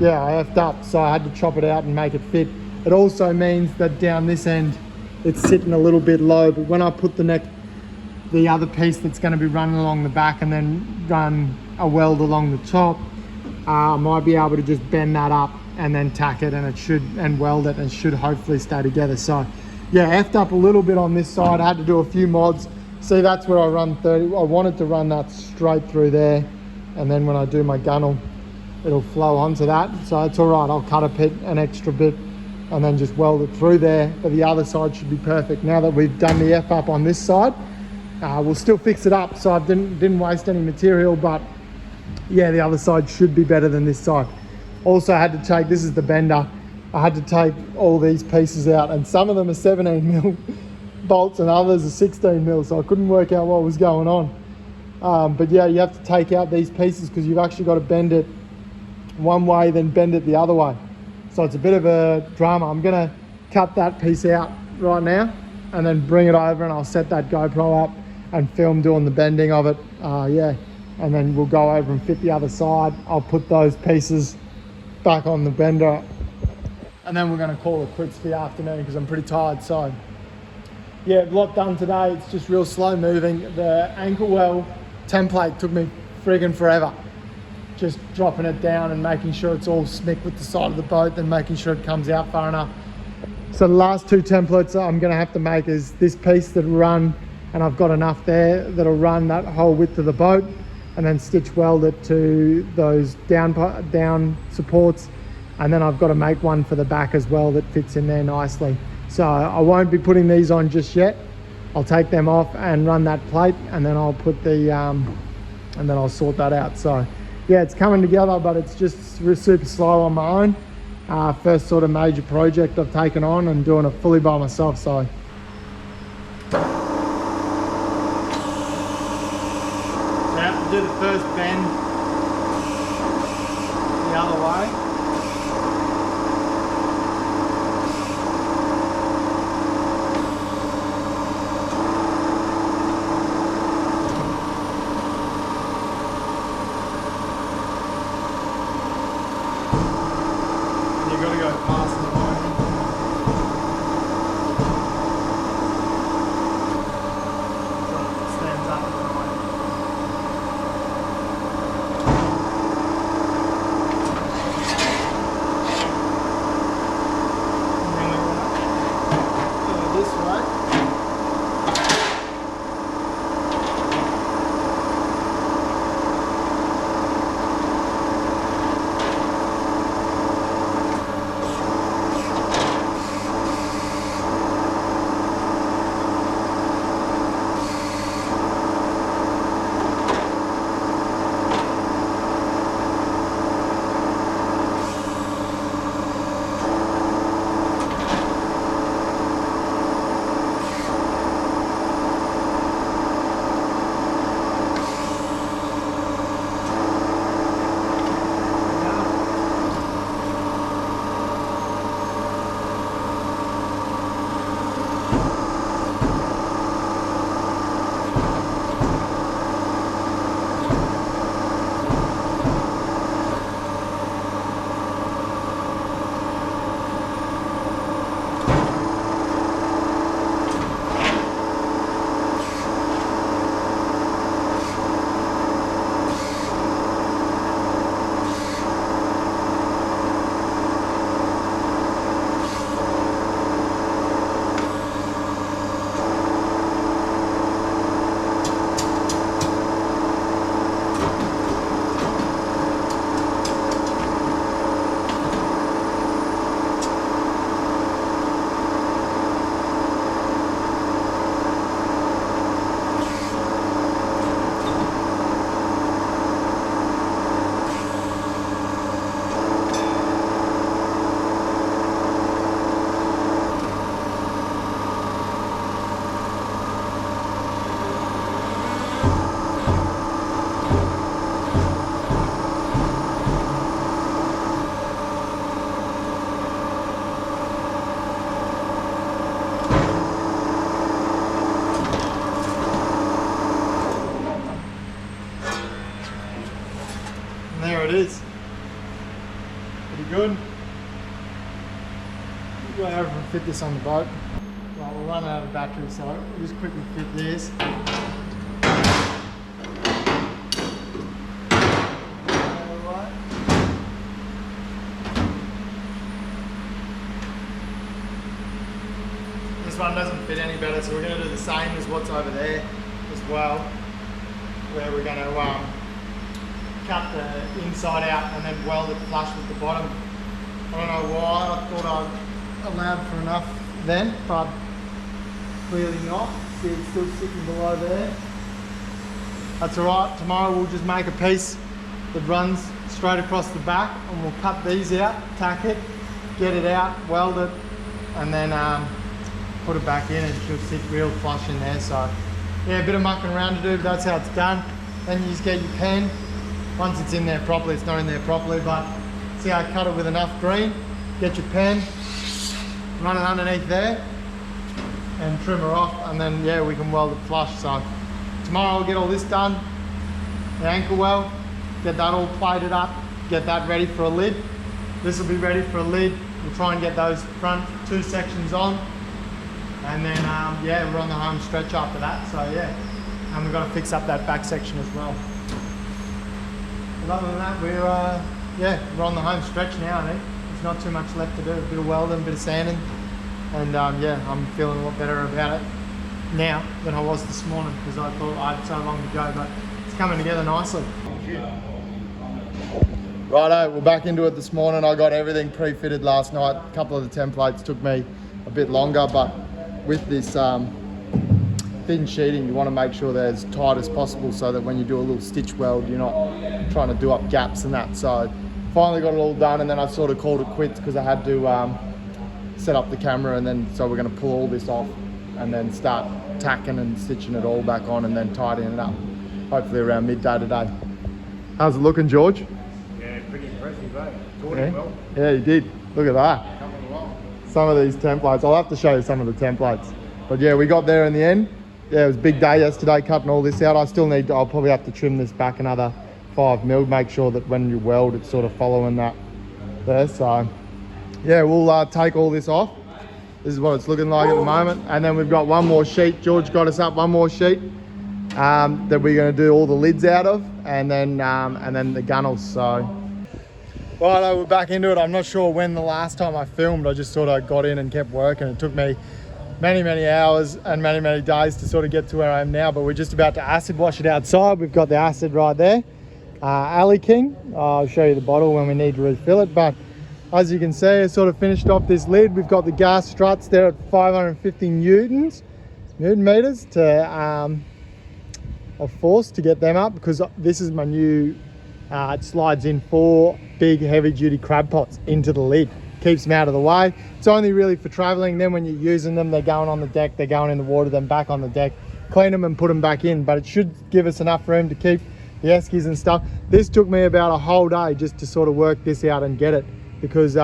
yeah, I effed up, so I had to chop it out and make it fit. It also means that down this end it's sitting a little bit low, but when I put the other piece that's going to be running along the back and then run a weld along the top, I might be able to just bend that up and then tack it, and weld it, and should hopefully stay together. So yeah, effed up a little bit on this side. I had to do a few mods. See, that's where I run 30. I wanted to run that straight through there, and then when I do my gunnel, it'll flow onto that. So it's all right. I'll cut an extra bit and then just weld it through there, but the other side should be perfect. Now that we've done the F up on this side, we'll still fix it up so I didn't waste any material, but yeah, the other side should be better than this side. Also I had to take, this is the bender, I had to take all these pieces out, and some of them are 17 mil bolts and others are 16 mil, so I couldn't work out what was going on. But yeah, you have to take out these pieces because you've actually got to bend it one way, then bend it the other way. So it's a bit of a drama. I'm gonna cut that piece out right now and then bring it over, and I'll set that GoPro up and film doing the bending of it. Yeah, and then we'll go over and fit the other side. I'll put those pieces back on the bender, and then we're going to call it quits for the afternoon because I'm pretty tired. So yeah, a lot done today. It's just real slow moving. The anchor well template took me friggin' forever, just dropping it down and making sure it's all smick with the side of the boat, then making sure it comes out far enough. So the last 2 templates I'm going to have to make is this piece that'll run, and I've got enough there that'll run that whole width of the boat, and then stitch weld it to those down supports, and then I've got to make one for the back as well that fits in there nicely. So I won't be putting these on just yet. I'll take them off and run that plate, and then I'll put the and then I'll sort that out. So yeah, it's coming together, but it's just super slow on my own. First sort of major project I've taken on and doing it fully by myself, so. So I have to do the first bend the other way. You've got to go past the line. Stands up at the line. And then we want to go this way. There it is. Pretty good. We'll go over and fit this on the boat. Well, we'll run out of battery, so we'll just quickly fit this. Alright. This one doesn't fit any better, so we're going to do the same as what's over there as well, where we're going to cut the inside out and then weld it flush with the bottom. I don't know why, I thought I allowed for enough then, but clearly not. See, it's still sitting below there. That's alright, tomorrow we'll just make a piece that runs straight across the back and we'll cut these out, tack it, get it out, weld it, and then put it back in and she'll sit real flush in there. So yeah, a bit of mucking around to do, but that's how it's done. Then you just get your pen. Once it's in there properly, it's not in there properly, but see how I cut it with enough green. Get your pen, run it underneath there, and trim her off, and then yeah, we can weld it flush. So tomorrow I'll get all this done, the anchor weld, get that all plated up, get that ready for a lid. This will be ready for a lid. We'll try and get those front two sections on, and then yeah, we're on the home stretch after that. So yeah, and we've got to fix up that back section as well. But other than that, we're on the home stretch now. I think there's not too much left to do. A bit of welding, a bit of sanding, and yeah, I'm feeling a lot better about it now than I was this morning because I thought I had so long to go, but it's coming together nicely. Righto, we're back into it this morning. I got everything pre-fitted last night. A couple of the templates took me a bit longer, but with this thin sheeting, you want to make sure they're as tight as possible so that when you do a little stitch weld, you're not trying to do up gaps and that. So finally got it all done, and then I sort of called it quits because I had to set up the camera, and then so we're going to pull all this off and then start tacking and stitching it all back on and then tidying it up, hopefully around midday today. How's it looking, George? Yeah, pretty impressive, eh? Taught Yeah. it well. Yeah, you did. Look at that. Coming along. Some of these templates, I'll have to show you some of the templates. But yeah, we got there in the end. Yeah, it was a big day yesterday cutting all this out. I'll probably have to trim this back another 5mm, make sure that when you weld it's sort of following that there. So yeah, we'll take all this off. This is what it's looking like at the moment. And then we've got one more sheet. George got us up one more sheet that we're going to do all the lids out of, and then the gunnels. So right, we're back into it. I'm not sure when the last time I filmed. I just sort of got in and kept working. It took me many hours and many days to sort of get to where I am now, but we're just about to acid wash it outside. We've got the acid right there. Alley King. I'll show you the bottle when we need to refill it, but as you can see, I sort of finished off this lid. We've got the gas struts there at 550 newton meters to of force to get them up, because this is my new it slides in 4 big heavy duty crab pots into the lid, keeps them out of the way. It's only really for traveling. Then when you're using them, they're going on the deck, they're going in the water, then back on the deck, clean them and put them back in. But it should give us enough room to keep the eskies and stuff. This took me about a whole day just to sort of work this out and get it, because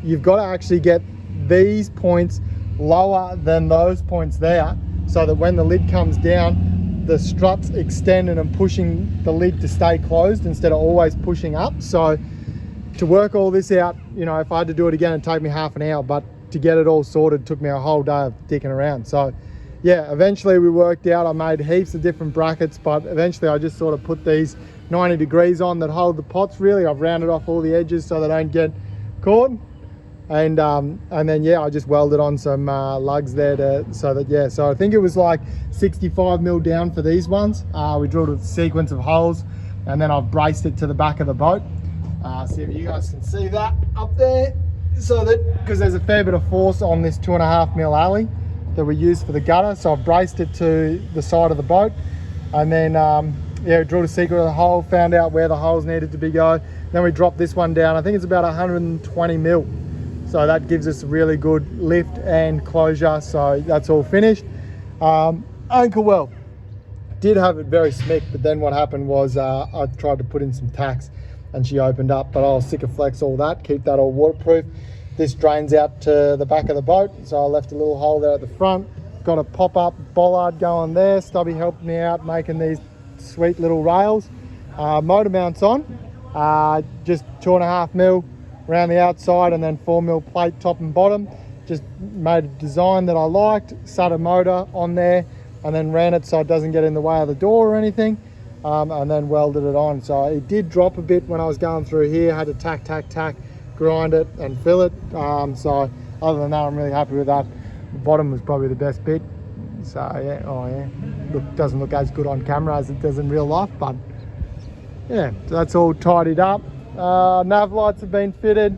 you've got to actually get these points lower than those points there, so that when the lid comes down, the struts extending and pushing the lid to stay closed instead of always pushing up. So to work all this out, you know, if I had to do it again, it'd take me half an hour, but to get it all sorted took me a whole day of dicking around. So yeah, eventually we worked out, I made heaps of different brackets, but eventually I just sort of put these 90 degrees on that hold the pots. Really, I've rounded off all the edges so they don't get caught. And then yeah, I just welded on some lugs there so I think it was like 65mm down for these ones. We drilled a sequence of holes, and then I've braced it to the back of the boat. See if you guys can see that up there, so that, because there's a fair bit of force on this 2.5mm alley that we use for the gutter, so I've braced it to the side of the boat, and then yeah, drilled a sequence of the hole, found out where the holes needed to be go. Then we dropped this one down. I think it's about 120mm. So that gives us a really good lift and closure. So that's all finished. Anchor well, did have it very slick, but then what happened was I tried to put in some tacks and she opened up, but I'll Sikaflex all that, keep that all waterproof. This drains out to the back of the boat, so I left a little hole there at the front. Got a pop-up bollard going there. Stubby helped me out making these sweet little rails. Motor mounts on, just 2.5mm around the outside, and then 4mm plate top and bottom. Just made a design that I liked, sat a motor on there, and then ran it so it doesn't get in the way of the door or anything, and then welded it on. So it did drop a bit when I was going through here, had to tack, grind it and fill it. So other than that, I'm really happy with that. The bottom was probably the best bit. So yeah, oh yeah, doesn't look as good on camera as it does in real life, but yeah, so that's all tidied up. Nav lights have been fitted.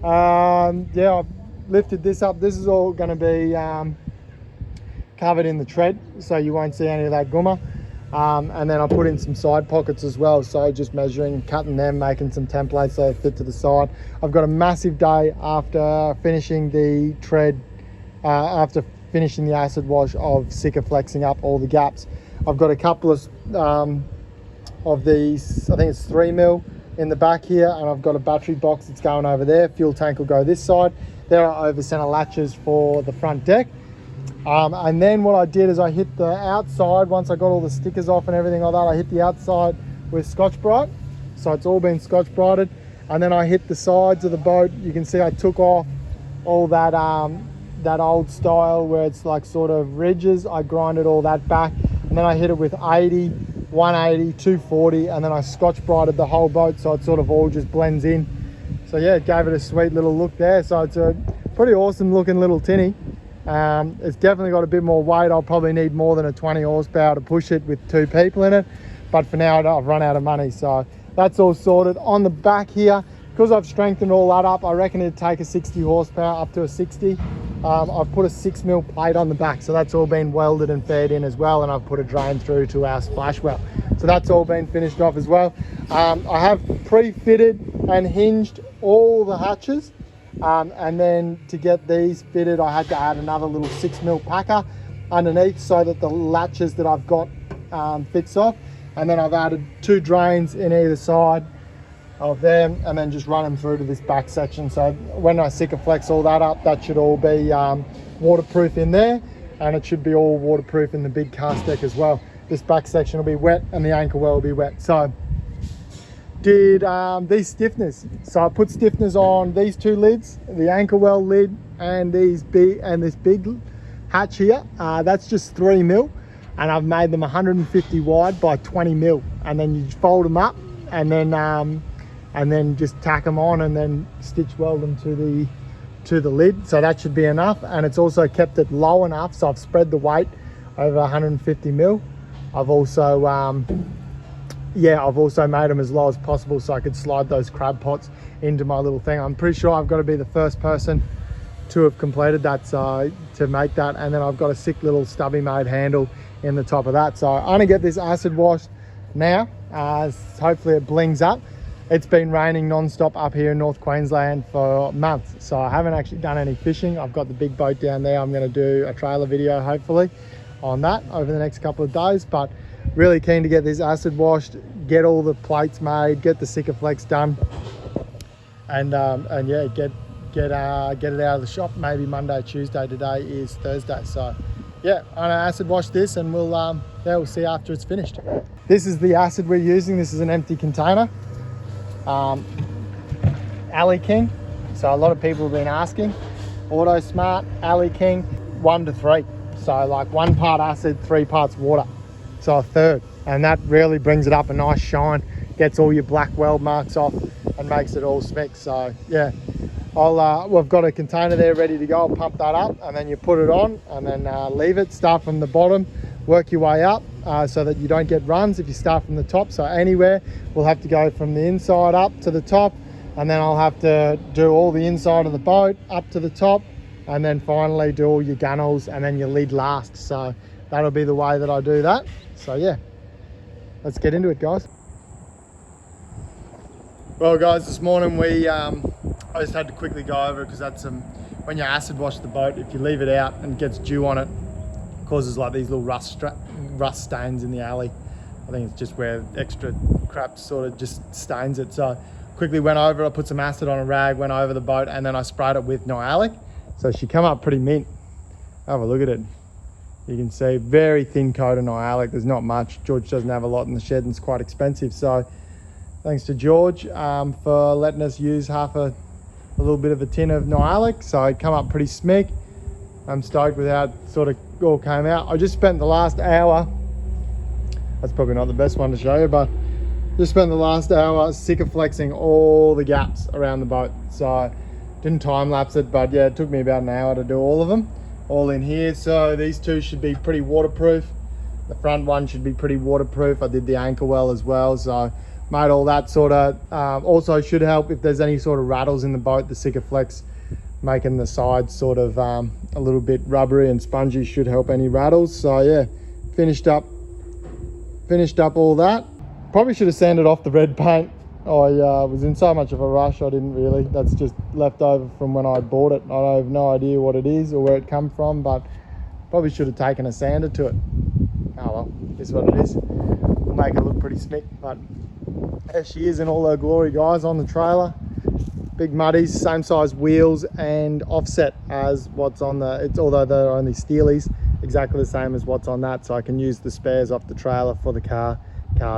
Yeah, I've lifted this up. This is all going to be covered in the tread, so you won't see any of that gummer. And then I put in some side pockets as well, so just measuring, cutting them, making some templates so they fit to the side. I've got a massive day after finishing the tread, after finishing the acid wash, of Sikaflexing up all the gaps. I've got a couple of these, I think it's 3mm in the back here, and I've got a battery box that's going over there. Fuel tank will go this side. There are over center latches for the front deck. And then what I did is I hit the outside, once I got all the stickers off and everything like that, I hit the outside with Scotch-Brite. So it's all been Scotch-Brited. And then I hit the sides of the boat. You can see I took off all that that old style where it's like sort of ridges. I grinded all that back, and then I hit it with 80, 180, 240, and then I Scotch-Brited the whole boat so it sort of all just blends in. So yeah, it gave it a sweet little look there. So it's a pretty awesome looking little tinny. It's definitely got a bit more weight. I'll probably need more than a 20 horsepower to push it with 2 people in it, but for now I've run out of money. So that's all sorted. On the back here, because I've strengthened all that up, I reckon it'd take a 60 horsepower up to a 60. I've put a 6mm plate on the back, so that's all been welded and fed in as well, and I've put a drain through to our splash well, so that's all been finished off as well. I have pre-fitted and hinged all the hatches, and then to get these fitted I had to add another little 6mm packer underneath so that the latches that I've got fits off, and then I've added 2 drains in either side of them, and then just run them through to this back section. So when I Sikaflex all that up, that should all be waterproof in there, and it should be all waterproof in the big cast deck as well. This back section will be wet and the anchor well will be wet. So did these stiffeners, so I put stiffeners on these 2 lids, the anchor well lid and this big hatch here. That's just 3mm, and I've made them 150 wide by 20mm, and then you fold them up and then just tack them on and then stitch weld them to the lid. So that should be enough, and it's also kept it low enough, so I've spread the weight over 150mm. I've also made them as low as possible so I could slide those crab pots into my little thing. I'm pretty sure I've got to be the first person to have completed that, so to make that, and then I've got a sick little stubby made handle in the top of that. So I'm gonna get this acid washed now. Hopefully it blings up. It's been raining non-stop up here in North Queensland for months, so I haven't actually done any fishing. I've got the big boat down there. I'm going to do a trailer video hopefully on that over the next couple of days, but really keen to get this acid washed, get all the plates made, get the Sikaflex done, and yeah, get it out of the shop maybe Monday, Tuesday. Today is Thursday, so yeah, I'm gonna acid wash this, and we'll see after it's finished. This is the acid we're using. This is an empty container. Alley King, so a lot of people have been asking. Auto Smart Alley King, 1 to 3, so like 1 part acid, 3 parts water, so a third, and that really brings it up a nice shine, gets all your black weld marks off and makes it all smick. So yeah, we've got a container there ready to go. I'll pump that up, and then you put it on, and then leave it, start from the bottom, work your way up, so that you don't get runs if you start from the top. So anywhere, we'll have to go from the inside up to the top, and then I'll have to do all the inside of the boat up to the top, and then finally do all your gunnels and then your lid last. So that'll be the way that I do that. So yeah, let's get into it, guys. Well guys, this morning I just had to quickly go over it, because that's when you acid wash the boat, if you leave it out and it gets dew on it, causes like these little rust stains in the alley. I think it's just where extra crap sort of just stains it. So quickly went over, I put some acid on a rag, went over the boat, and then I sprayed it with Noalic. So she come up pretty mint. Have a look at it. You can see very thin coat of Noalic. There's not much. George doesn't have a lot in the shed, and it's quite expensive. So thanks to George for letting us use a little bit of a tin of Noalic. So it come up pretty smick. I'm stoked with how it sort of all came out. I just spent the last hour, that's probably not the best one to show you, but just spent the last hour Sikaflexing all the gaps around the boat. So didn't time lapse it, but yeah, it took me about an hour to do all of them, all in here. So these 2 should be pretty waterproof. The front one should be pretty waterproof. I did the anchor well as well, so made all that sort of, also should help if there's any sort of rattles in the boat. The Sikaflex making the sides sort of a little bit rubbery and spongy should help any rattles. So yeah, finished up all that. Probably should have sanded off the red paint. I was in so much of a rush, I didn't really. That's just left over from when I bought it. I have no idea what it is or where it come from, but probably should have taken a sander to it. Oh well, this is what it is. We'll make it look pretty smick. But there she is in all her glory, guys, on the trailer. Big muddies, same size wheels and offset as what's on although they're only steelies, exactly the same as what's on that, so I can use the spares off the trailer for the car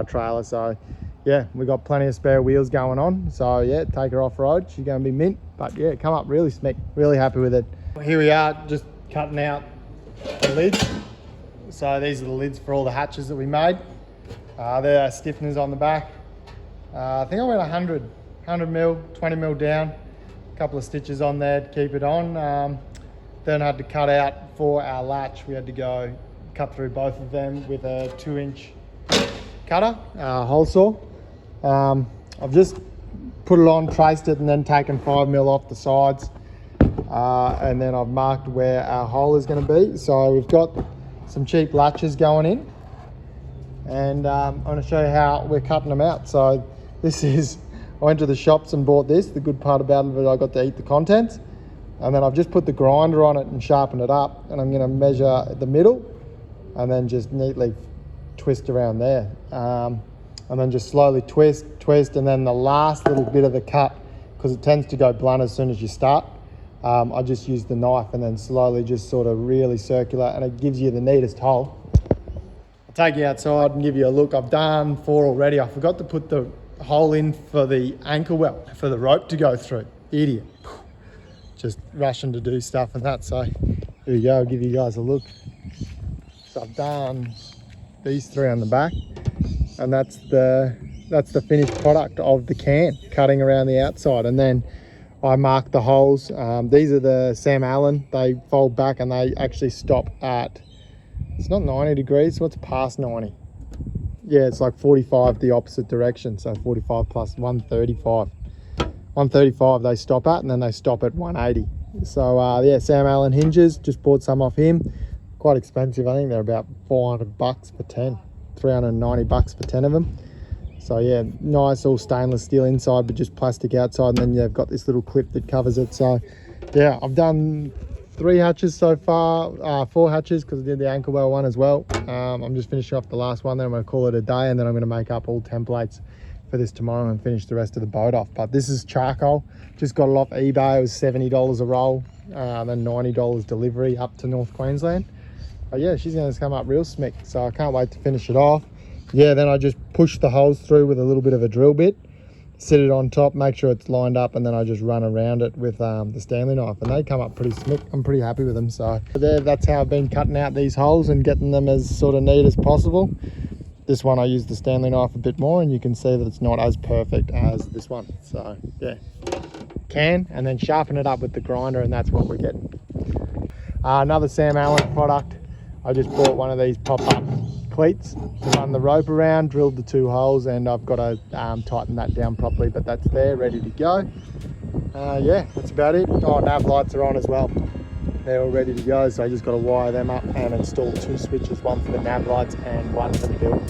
trailer. So yeah, we got plenty of spare wheels going on. So yeah, take her off road, she's going to be mint. But yeah, come up really smick, really happy with it. Here we are, just cutting out the lids. So these are the lids for all the hatches that we made. There are stiffeners on the back. I think I went 100mm, 20mm down, a couple of stitches on there to keep it on. Then I had to cut out for our latch. We had to go cut through both of them with a 2-inch cutter, hole saw. I've just put it on, traced it, and then taken 5mm off the sides and then I've marked where our hole is going to be. So we've got some cheap latches going in, and I'm going to show you how we're cutting them out. So this is, I went to the shops and bought this. The good part about it is I got to eat the contents, and then I've just put the grinder on it and sharpened it up, and I'm going to measure the middle and then just neatly twist around there, and then just slowly twist, and then the last little bit of the cut, because it tends to go blunt as soon as you start, I just use the knife and then slowly just sort of really circular, and it gives you the neatest hole. I'll take you outside and give you a look. I've done 4 already. I forgot to put the hole in for the anchor well, for the rope to go through. Idiot. Just rushing to do stuff and that. So here we go, I'll give you guys a look. So I've done these 3 on the back, and that's the finished product of the can, cutting around the outside. And then I marked the holes. These are the Sam Allen. They fold back and they actually stop at, it's not 90 degrees, what's past 90? Yeah, it's like 45 the opposite direction. So 45 plus 135. 135 they stop at, and then they stop at 180. So yeah, Sam Allen hinges, just bought some off him. Quite expensive. I think they're about $400 for 10, 390 bucks for 10 of them. So yeah, nice all stainless steel inside, but just plastic outside, and then you've got this little clip that covers it. So yeah, I've done 3 hatches so far, 4 hatches, because I did the anchor well one as well. I'm just finishing off the last one, then I'm going to call it a day, and then I'm going to make up all templates for this tomorrow and finish the rest of the boat off. But this is charcoal, just got it off eBay. It was $70 a roll, then $90 delivery up to North Queensland. But yeah, she's going to come up real smick, so I can't wait to finish it off. Yeah, then I just push the holes through with a little bit of a drill bit, sit it on top, make sure it's lined up, and then I just run around it with the Stanley knife, and they come up pretty smick. I'm pretty happy with them. So there, that's how I've been cutting out these holes and getting them as sort of neat as possible. This one I use the Stanley knife a bit more, and you can see that it's not as perfect as this one. So yeah, can, and then sharpen it up with the grinder, and that's what we're getting. Another Sam Allen product, I just bought one of these pop-up cleats to run the rope around, drilled the 2 holes, and I've got to tighten that down properly, but that's there, ready to go. Yeah, that's about it. Oh, nav lights are on as well. They're all ready to go, so I just got to wire them up and install 2 switches, one for the nav lights and one for the build.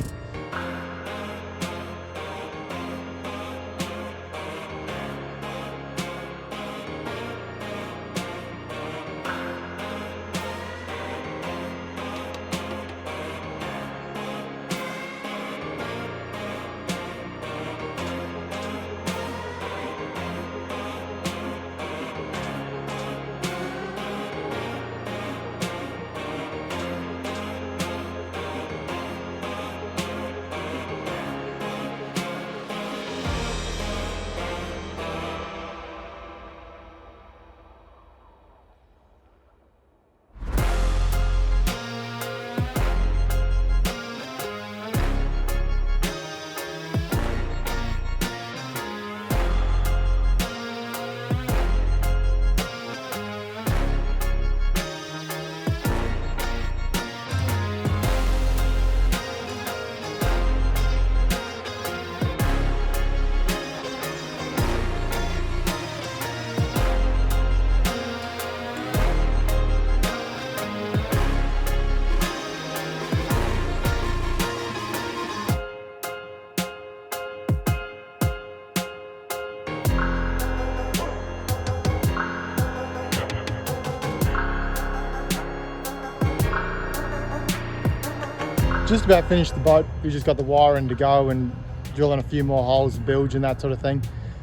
Just about finished the boat. We just got the wiring to go and drilling a few more holes, bilge and that sort of thing.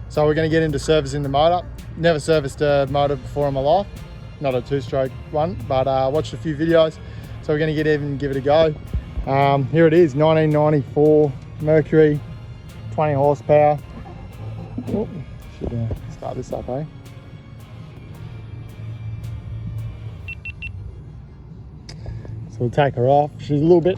So we're going to get into servicing the motor. Never serviced a motor before in my life, not a 2-stroke one, but watched a few videos. So we're going to get in and give it a go. Here it is, 1994 Mercury, 20 horsepower. Oh, should start this up, eh? So we'll take her off. She's a little bit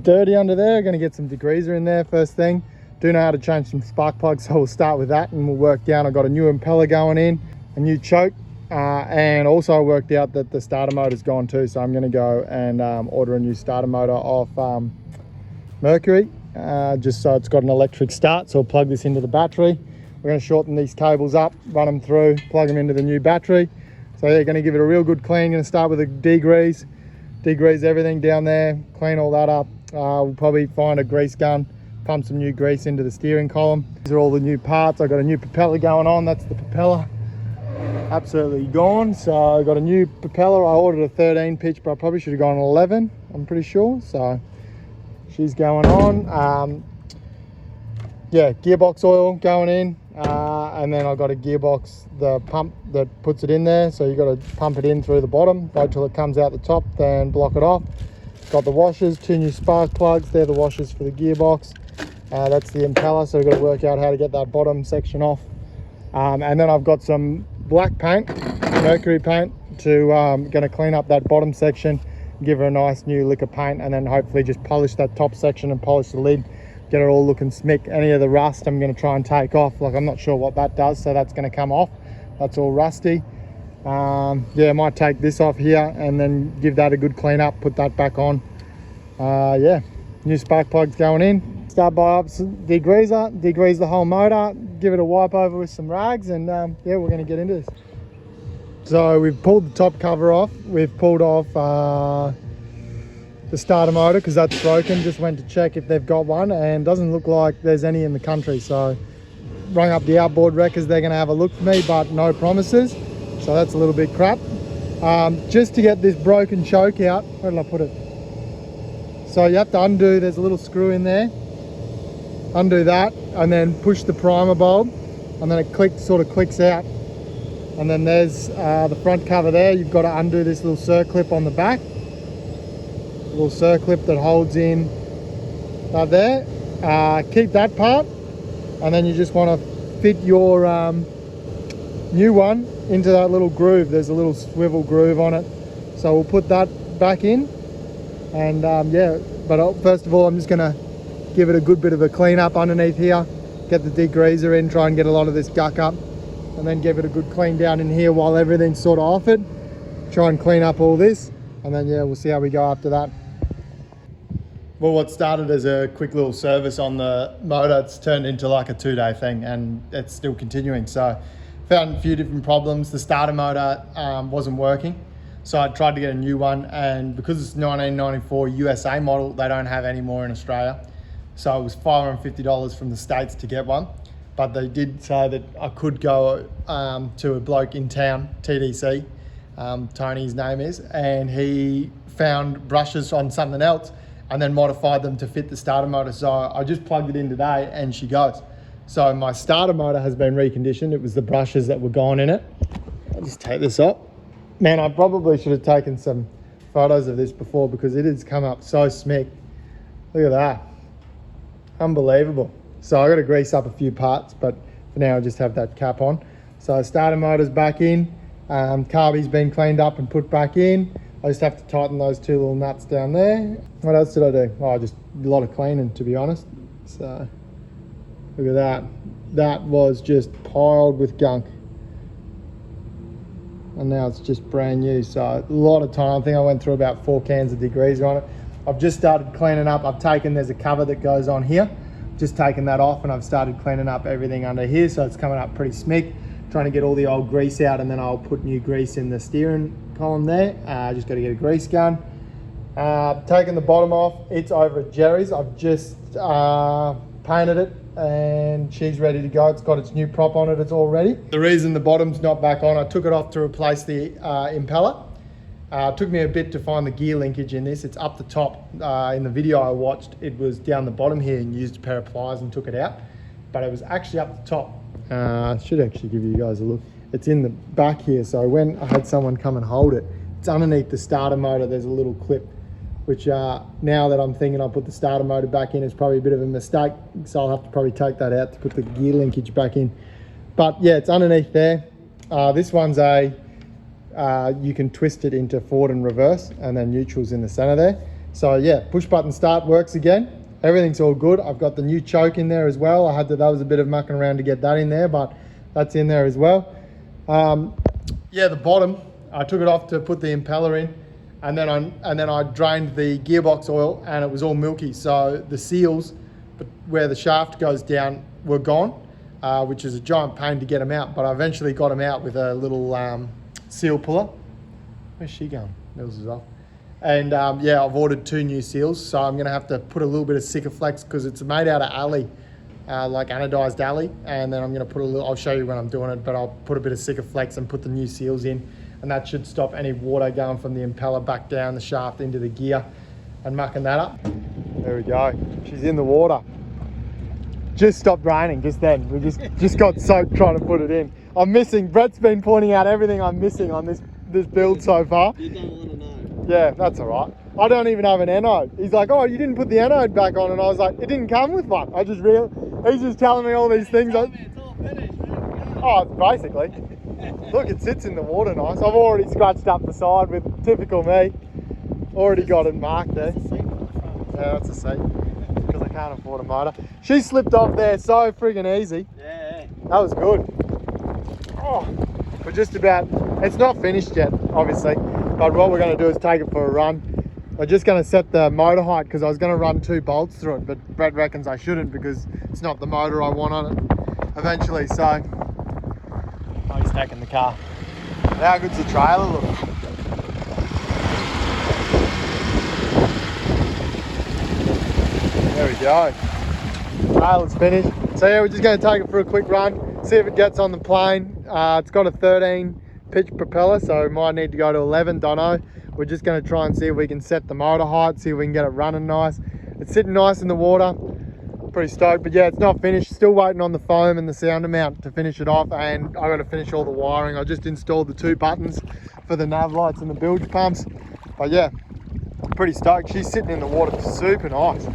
dirty under there. Going to get some degreaser in there first thing. Do know how to change some spark plugs, so we'll start with that and we'll work down. I've got a new impeller going in, a new choke, and also I worked out that the starter motor's gone too, so I'm going to go and order a new starter motor off Mercury, just so it's got an electric start. So I'll plug this into the battery. We're going to shorten these cables up, run them through, plug them into the new battery. So yeah, going to give it a real good clean. Going to start with a degrease everything down there, clean all that up. We'll probably find a grease gun, pump some new grease into the steering column. These are all the new parts. I've got a new propeller going on. That's the propeller, absolutely gone. So I got a new propeller. I ordered a 13 pitch, but I probably should have gone an 11, I'm pretty sure. So she's going on. Yeah, gearbox oil going in, and then I've got a gearbox, the pump that puts it in there. So you got to pump it in through the bottom, wait till it comes out the top, then block it off. Got the washers, 2 new spark plugs. They're the washers for the gearbox. That's the impeller, so we've got to work out how to get that bottom section off. And then I've got some black paint, mercury paint, to going to clean up that bottom section, give her a nice new lick of paint, and then hopefully just polish that top section and polish the lid, get it all looking smick. Any of the rust I'm going to try and take off. Like, I'm not sure what that does, so that's going to come off. That's all rusty. Yeah, I might take this off here and then give that a good clean up, put that back on. Yeah, new spark plugs going in. Start by up degreaser, degrease the whole motor, give it a wipe over with some rags, and yeah, we're going to get into this. So we've pulled the top cover off. We've pulled off the starter motor because that's broken. Just went to check if they've got one, and doesn't look like there's any in the country. So rung up the outboard wreckers, they're going to have a look for me, but no promises. So that's a little bit crap. Just to get this broken choke out, where did I put it? So you have to undo, there's a little screw in there. Undo that and then push the primer bulb, and then it sort of clicks out. And then there's the front cover there. You've got to undo this little circlip on the back. Little circlip that holds in there. Keep that part, and then you just want to fit your new one into that little groove. There's a little swivel groove on it, so we'll put that back in. And yeah, but first of all, I'm just going to give it a good bit of a clean up underneath here, get the degreaser in, try and get a lot of this guck up, and then give it a good clean down in here while everything's sort of offered. Try and clean up all this, and then yeah, we'll see how we go after that. Well, what started as a quick little service on the motor, it's turned into like a 2-day thing, and it's still continuing. So found a few different problems. The starter motor wasn't working, so I tried to get a new one, and because it's 1994 USA model, they don't have any more in Australia. So it was $550 from the States to get one, but they did say that I could go to a bloke in town, TDC, Tony his name is, and he found brushes on something else and then modified them to fit the starter motor. So I just plugged it in today and she goes. So my starter motor has been reconditioned. It was the brushes that were gone in it. I'll just take this up. Man, I probably should have taken some photos of this before because it has come up so smick. Look at that. Unbelievable. So I got to grease up a few parts, but for now I just have that cap on. So starter motor's back in. Carby's been cleaned up and put back in. I just have to tighten those 2 little nuts down there. What else did I do? Oh, just a lot of cleaning, to be honest. So look at that. That was just piled with gunk. And now it's just brand new. So a lot of time. I think I went through about 4 cans of degreaser on it. I've just started cleaning up. There's a cover that goes on here. Just taken that off, and I've started cleaning up everything under here. So it's coming up pretty smick. Trying to get all the old grease out, and then I'll put new grease in the steering column there. Just got to get a grease gun. Taking the bottom off, it's over at Jerry's. I've just painted it and she's ready to go. It's got its new prop on it, it's all ready. The reason the bottom's not back on, I took it off to replace the impeller. It took me a bit to find the gear linkage in this. It's up the top. In the video I watched, it was down the bottom here and used a pair of pliers and took it out, but it was actually up the top. I should actually give you guys a look. It's in the back here, so when I had someone come and hold it, it's underneath the starter motor. There's a little clip, which now that I'm thinking I'll put the starter motor back in, is probably a bit of a mistake, so I'll have to probably take that out to put the gear linkage back in. But yeah, it's underneath there. This one's you can twist it into forward and reverse, and then neutral's in the center there. So yeah, push button start works again. Everything's all good. I've got the new choke in there as well. That was a bit of mucking around to get that in there, but that's in there as well. Yeah, the bottom, I took it off to put the impeller in, and then I drained the gearbox oil, and it was all milky. So the seals, where the shaft goes down, were gone. which is a giant pain to get them out, but I eventually got them out with a little seal puller. Where's she going? Nils is off. And yeah, I've ordered 2 new seals, so I'm gonna have to put a little bit of Sikaflex because it's made out of alley, like anodized alley, and then I'm gonna put a little, I'll show you when I'm doing it, but I'll put a bit of Sikaflex and put the new seals in, and that should stop any water going from the impeller back down the shaft into the gear and mucking that up. There we go, she's in the water. Just stopped raining just then. We just got soaked trying to put it in. I'm missing, Brett's been pointing out everything I'm missing on this build so far. You don't want to know. Yeah, that's all right. I don't even have an anode. He's like, oh, you didn't put the anode back on, and I was like, it didn't come with one. He's just telling me all these things. It's all finished. Oh, basically. Look, it sits in the water nice. I've already scratched up the side with typical me. Already got it marked there. Yeah, that's a seat. Because I can't afford a motor. She slipped off there so friggin' easy. Yeah. That was good. Oh, we're just about, it's not finished yet, obviously. But what we're going to do is take it for a run. We're just going to set the motor height because I was going to run 2 bolts through it, but Brett reckons I shouldn't because it's not the motor I want on it eventually. So, oh, he's taking the car. How good's the trailer look? There we go. Trailer's finished. So yeah, we're just going to take it for a quick run, see if it gets on the plane. It's got a 13 pitch propeller, so we might need to go to 11, don't know. We're just going to try and see if we can set the motor height, see if we can get it running nice. It's sitting nice in the water, pretty stoked, but yeah, it's not finished. Still waiting on the foam and the sound amount to finish it off, and I got to finish all the wiring. I just installed the 2 buttons for the nav lights and the bilge pumps, but yeah, pretty stoked. She's sitting in the water, super nice.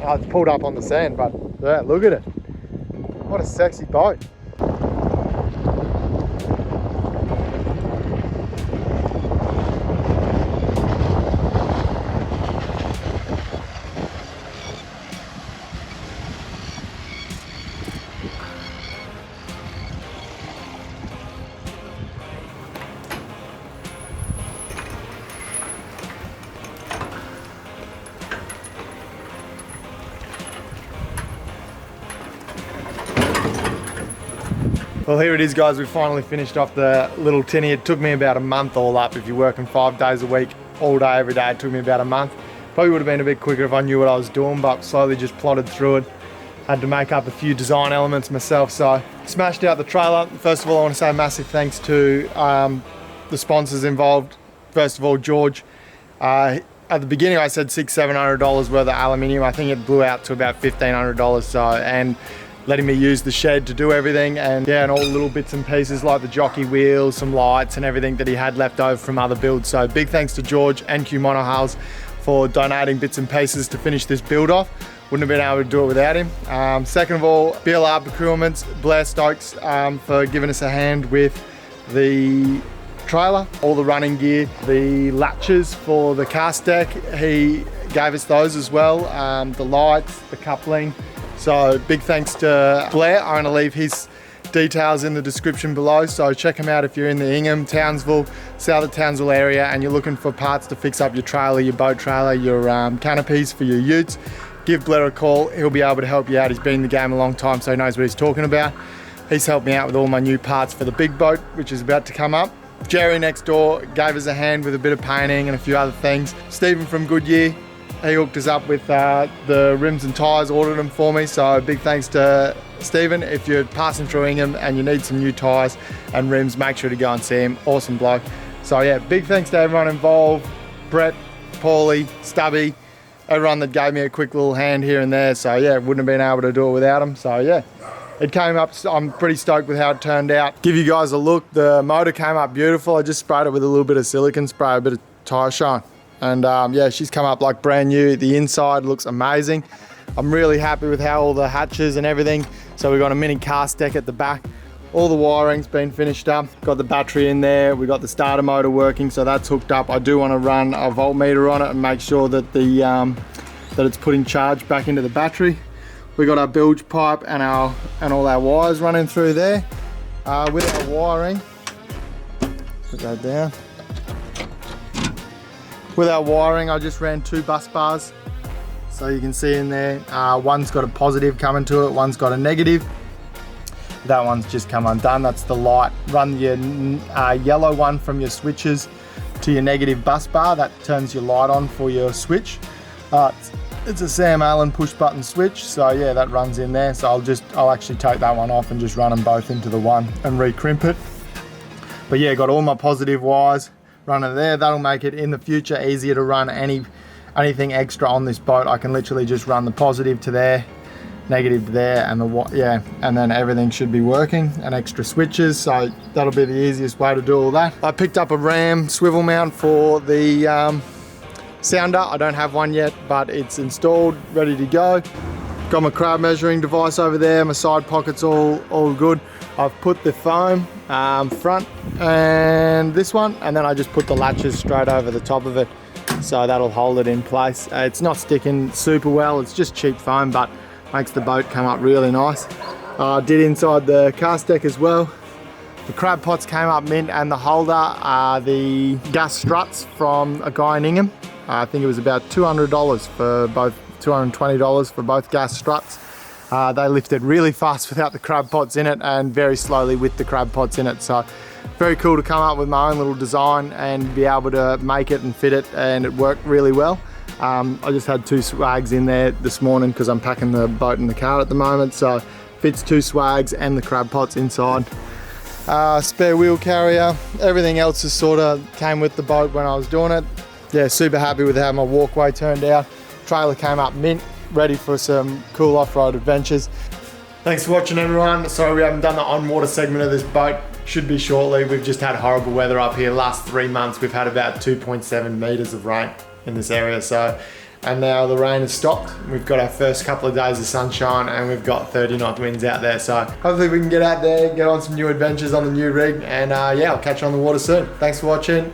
It's pulled up on the sand, but yeah, look at it. What a sexy boat. Well, here it is, guys. We finally finished off the little tinny. It took me about a month all up. If you're working 5 days a week, all day, every day, it took me about a month. Probably would have been a bit quicker if I knew what I was doing, but slowly just plodded through it. Had to make up a few design elements myself, so smashed out the trailer. First of all, I want to say a massive thanks to the sponsors involved. First of all, George. At the beginning, I said $600-700 worth of aluminium. I think it blew out to about $1,500. So, and letting me use the shed to do everything, and yeah, and all the little bits and pieces like the jockey wheels, some lights and everything that he had left over from other builds. So big thanks to George, NQ Monohulls, for donating bits and pieces to finish this build off. Wouldn't have been able to do it without him. Second of all, BLR Procurement, Blair Stokes, for giving us a hand with the trailer, all the running gear, the latches for the cast deck, he gave us those as well, the lights, the coupling. So big thanks to Blair. I'm gonna leave his details in the description below, so check him out if you're in the Ingham, Townsville, south of Townsville area and you're looking for parts to fix up your trailer, your boat trailer, your canopies for your utes. Give Blair a call, he'll be able to help you out. He's been in the game a long time, so he knows what he's talking about. He's helped me out with all my new parts for the big boat, which is about to come up. Jerry next door gave us a hand with a bit of painting and a few other things. Stephen from Goodyear, he hooked us up with the rims and tyres, ordered them for me, so big thanks to Stephen. If you're passing through Ingham and you need some new tyres and rims, make sure to go and see him. Awesome bloke. So yeah, big thanks to everyone involved, Brett, Paulie, Stubby, everyone that gave me a quick little hand here and there. So yeah, wouldn't have been able to do it without them. So yeah, it came up, I'm pretty stoked with how it turned out. Give you guys a look, the motor came up beautiful. I just sprayed it with a little bit of silicone spray, a bit of tyre shine. And yeah, she's come up like brand new. The inside looks amazing. I'm really happy with how all the hatches and everything. So we've got a mini cast deck at the back. All the wiring's been finished up. Got the battery in there. We got the starter motor working, so that's hooked up. I do want to run a voltmeter on it and make sure that the that it's putting charge back into the battery. We got our bilge pipe and all our wires running through there. With our wiring, put that down. With our wiring, I just ran 2 bus bars. So you can see in there, one's got a positive coming to it, one's got a negative. That one's just come undone. That's the light. Run your yellow one from your switches to your negative bus bar. That turns your light on for your switch. It's a Sam Allen push button switch, so yeah, that runs in there. So I'll actually take that one off and just run them both into the one and re-crimp it. But yeah, got all my positive wires running there. That'll make it in the future easier to run anything extra on this boat. I can literally just run the positive to there, negative to there, and and then everything should be working, and extra switches. So that'll be the easiest way to do all that. I picked up a ram swivel mount for the sounder. I don't have one yet, but it's installed, ready to go. Got my crab measuring device over there. My side pockets all good. I've put the foam front and this one, and then I just put the latches straight over the top of it, so that'll hold it in place. It's not sticking super well. It's just cheap foam, but makes the boat come up really nice. Did inside the cast deck as well. The crab pots came up mint, and the holder, the gas struts from a guy in Ingham. I think it was about $200 for both, $220 for both gas struts. They lifted really fast without the crab pots in it, and very slowly with the crab pots in it. So very cool to come up with my own little design and be able to make it and fit it, and it worked really well. I just had 2 swags in there this morning because I'm packing the boat in the car at the moment, so fits 2 swags and the crab pots inside. Spare wheel carrier, everything else is sort of came with the boat when I was doing it. Yeah, super happy with how my walkway turned out. Trailer came up mint, ready for some cool off-road adventures. Thanks for watching, everyone. Sorry we haven't done the on-water segment of this boat. Should be shortly. We've just had horrible weather up here. Last 3 months we've had about 2.7 meters of rain in this area. And now the rain has stopped. We've got our first couple of days of sunshine, and we've got 30-knot winds out there. So hopefully we can get out there, get on some new adventures on the new rig, and yeah, I'll catch you on the water soon. Thanks for watching.